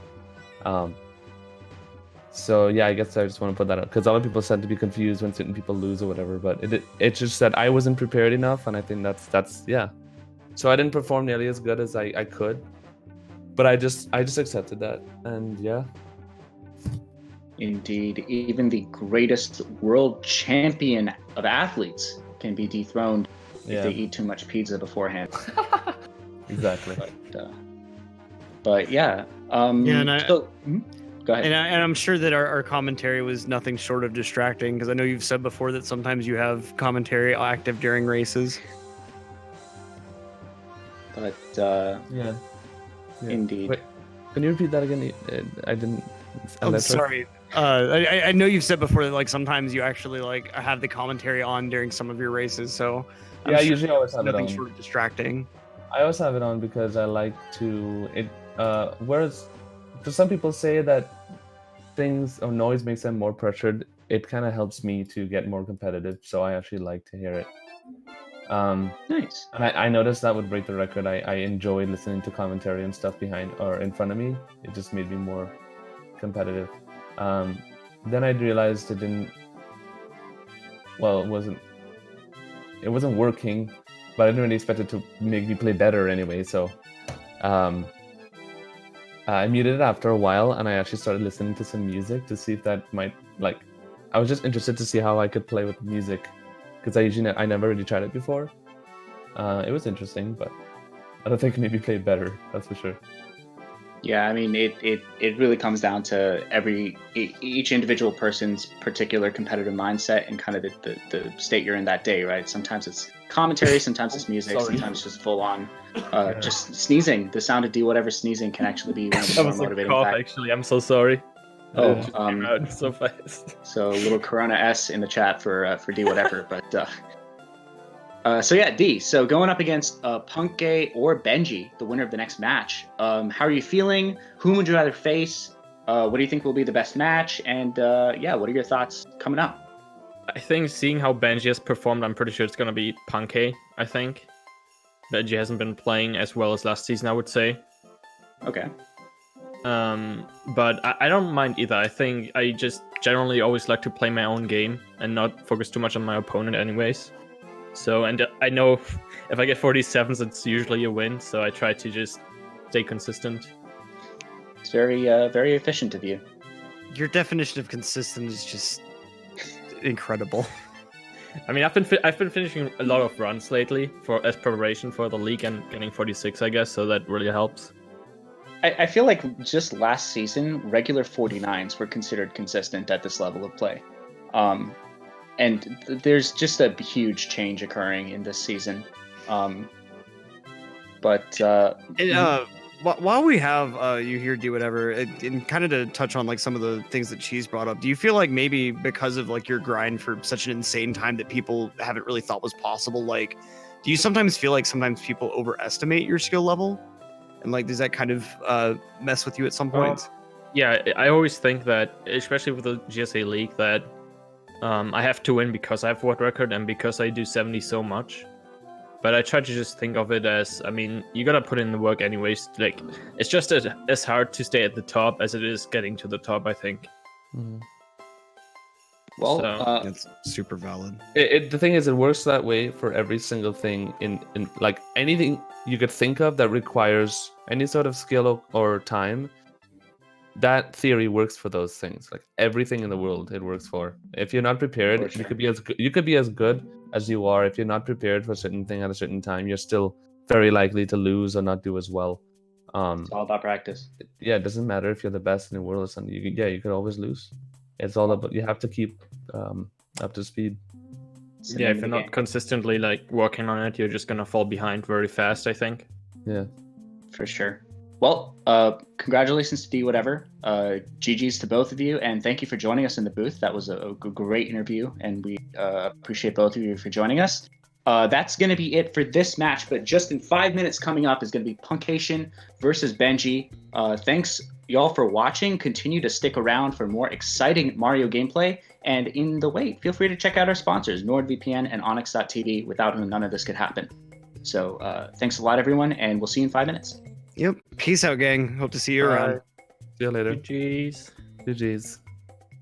So yeah, I guess I just want to put that up because a lot of people said to be confused when certain people lose or whatever, but it just said I wasn't prepared enough, and I think that's yeah. So I didn't perform nearly as good as I could, but I just accepted that, and yeah. Indeed, even the greatest world champion of athletes can be dethroned if they eat too much pizza beforehand. Exactly. But yeah. Go ahead. And I'm sure that our commentary was nothing short of distracting because I know you've said before that sometimes you have commentary active during races. But yeah. Indeed. Wait, can you repeat that again? I didn't. I'm sorry. I know you've said before that like sometimes you actually like have the commentary on during some of your races, so I usually always have it on. Nothing short of distracting. I always have it on because I like to whereas for some people say that things or noise makes them more pressured, it kind of helps me to get more competitive, so I actually like to hear it. Nice. And I noticed that would break the record. I enjoyed listening to commentary and stuff behind or in front of me. It just made me more competitive. Then I realized it wasn't working, but I didn't really expect it to make me play better anyway, so I muted it after a while, and I actually started listening to some music to see if that might, like, I was just interested to see how I could play with music, because I never really tried it before. It was interesting, but I don't think it made me play better, that's for sure. Yeah, I mean, it really comes down to each individual person's particular competitive mindset and kind of the state you're in that day, right? Sometimes it's commentary, sometimes it's music, sometimes it's just full on. Just sneezing. The sound of Dwhatever sneezing can actually be one of the more motivating factors. Actually, I'm so sorry. Oh, came out so fast. So a little Corona S in the chat for Dwhatever, but. So yeah, D. So going up against Punkgay or Benji, the winner of the next match. How are you feeling? Whom would you rather face? What do you think will be the best match? And yeah, what are your thoughts coming up? I think seeing how Benji has performed, I'm pretty sure it's gonna be Punkgay. I think Benji hasn't been playing as well as last season, I would say. Okay. But I don't mind either. I think I just generally always like to play my own game and not focus too much on my opponent, anyways. So, and I know if I get 47s, it's usually a win. So I try to just stay consistent. It's very, very efficient of you. Your definition of consistent is just incredible. I mean, I've been finishing a lot of runs lately as preparation for the league and getting 46, I guess. So that really helps. I feel like just last season, regular 49s were considered consistent at this level of play. And there's just a huge change occurring in this season. While we have you here, Dwhatever, and kind of to touch on like some of the things that Cheese brought up, do you feel like maybe because of like your grind for such an insane time that people haven't really thought was possible, like do you sometimes feel like sometimes people overestimate your skill level? And like does that kind of mess with you at some point? Yeah, I always think that, especially with the GSA League, that I have to win because I have world record and because I do 70 so much. But I try to just think of it as, I mean, you gotta put in the work anyways. Like, it's just as hard to stay at the top as it is getting to the top, I think. Mm-hmm. Well, So- It's super valid. The thing is, it works that way for every single thing in like anything you could think of that requires any sort of skill or time. That theory works for those things. Like everything in the world, it works for. If you're not prepared, For sure. you could be as good as you are. If you're not prepared for a certain thing at a certain time, you're still very likely to lose or not do as well. it's all about practice. Yeah, it doesn't matter if you're the best in the world or something. You could always lose. It's all about, you have to keep up to speed. It's the Yeah, name if of you're the not game. consistently like working on it, you're just gonna fall behind very fast, I think. Yeah. For sure. Well, congratulations to Dwhatever. GG's to both of you, and thank you for joining us in the booth. That was a great interview, and we appreciate both of you for joining us. That's going to be it for this match, but just in 5 minutes coming up is going to be Punkation versus Benji. Thanks, y'all, for watching. Continue to stick around for more exciting Mario gameplay, and in the wait, feel free to check out our sponsors, NordVPN and Onyx.tv, without whom none of this could happen. So thanks a lot, everyone, and we'll see you in 5 minutes. Yep. Peace out, gang. Hope to see you around. See you later. GG's. GG's.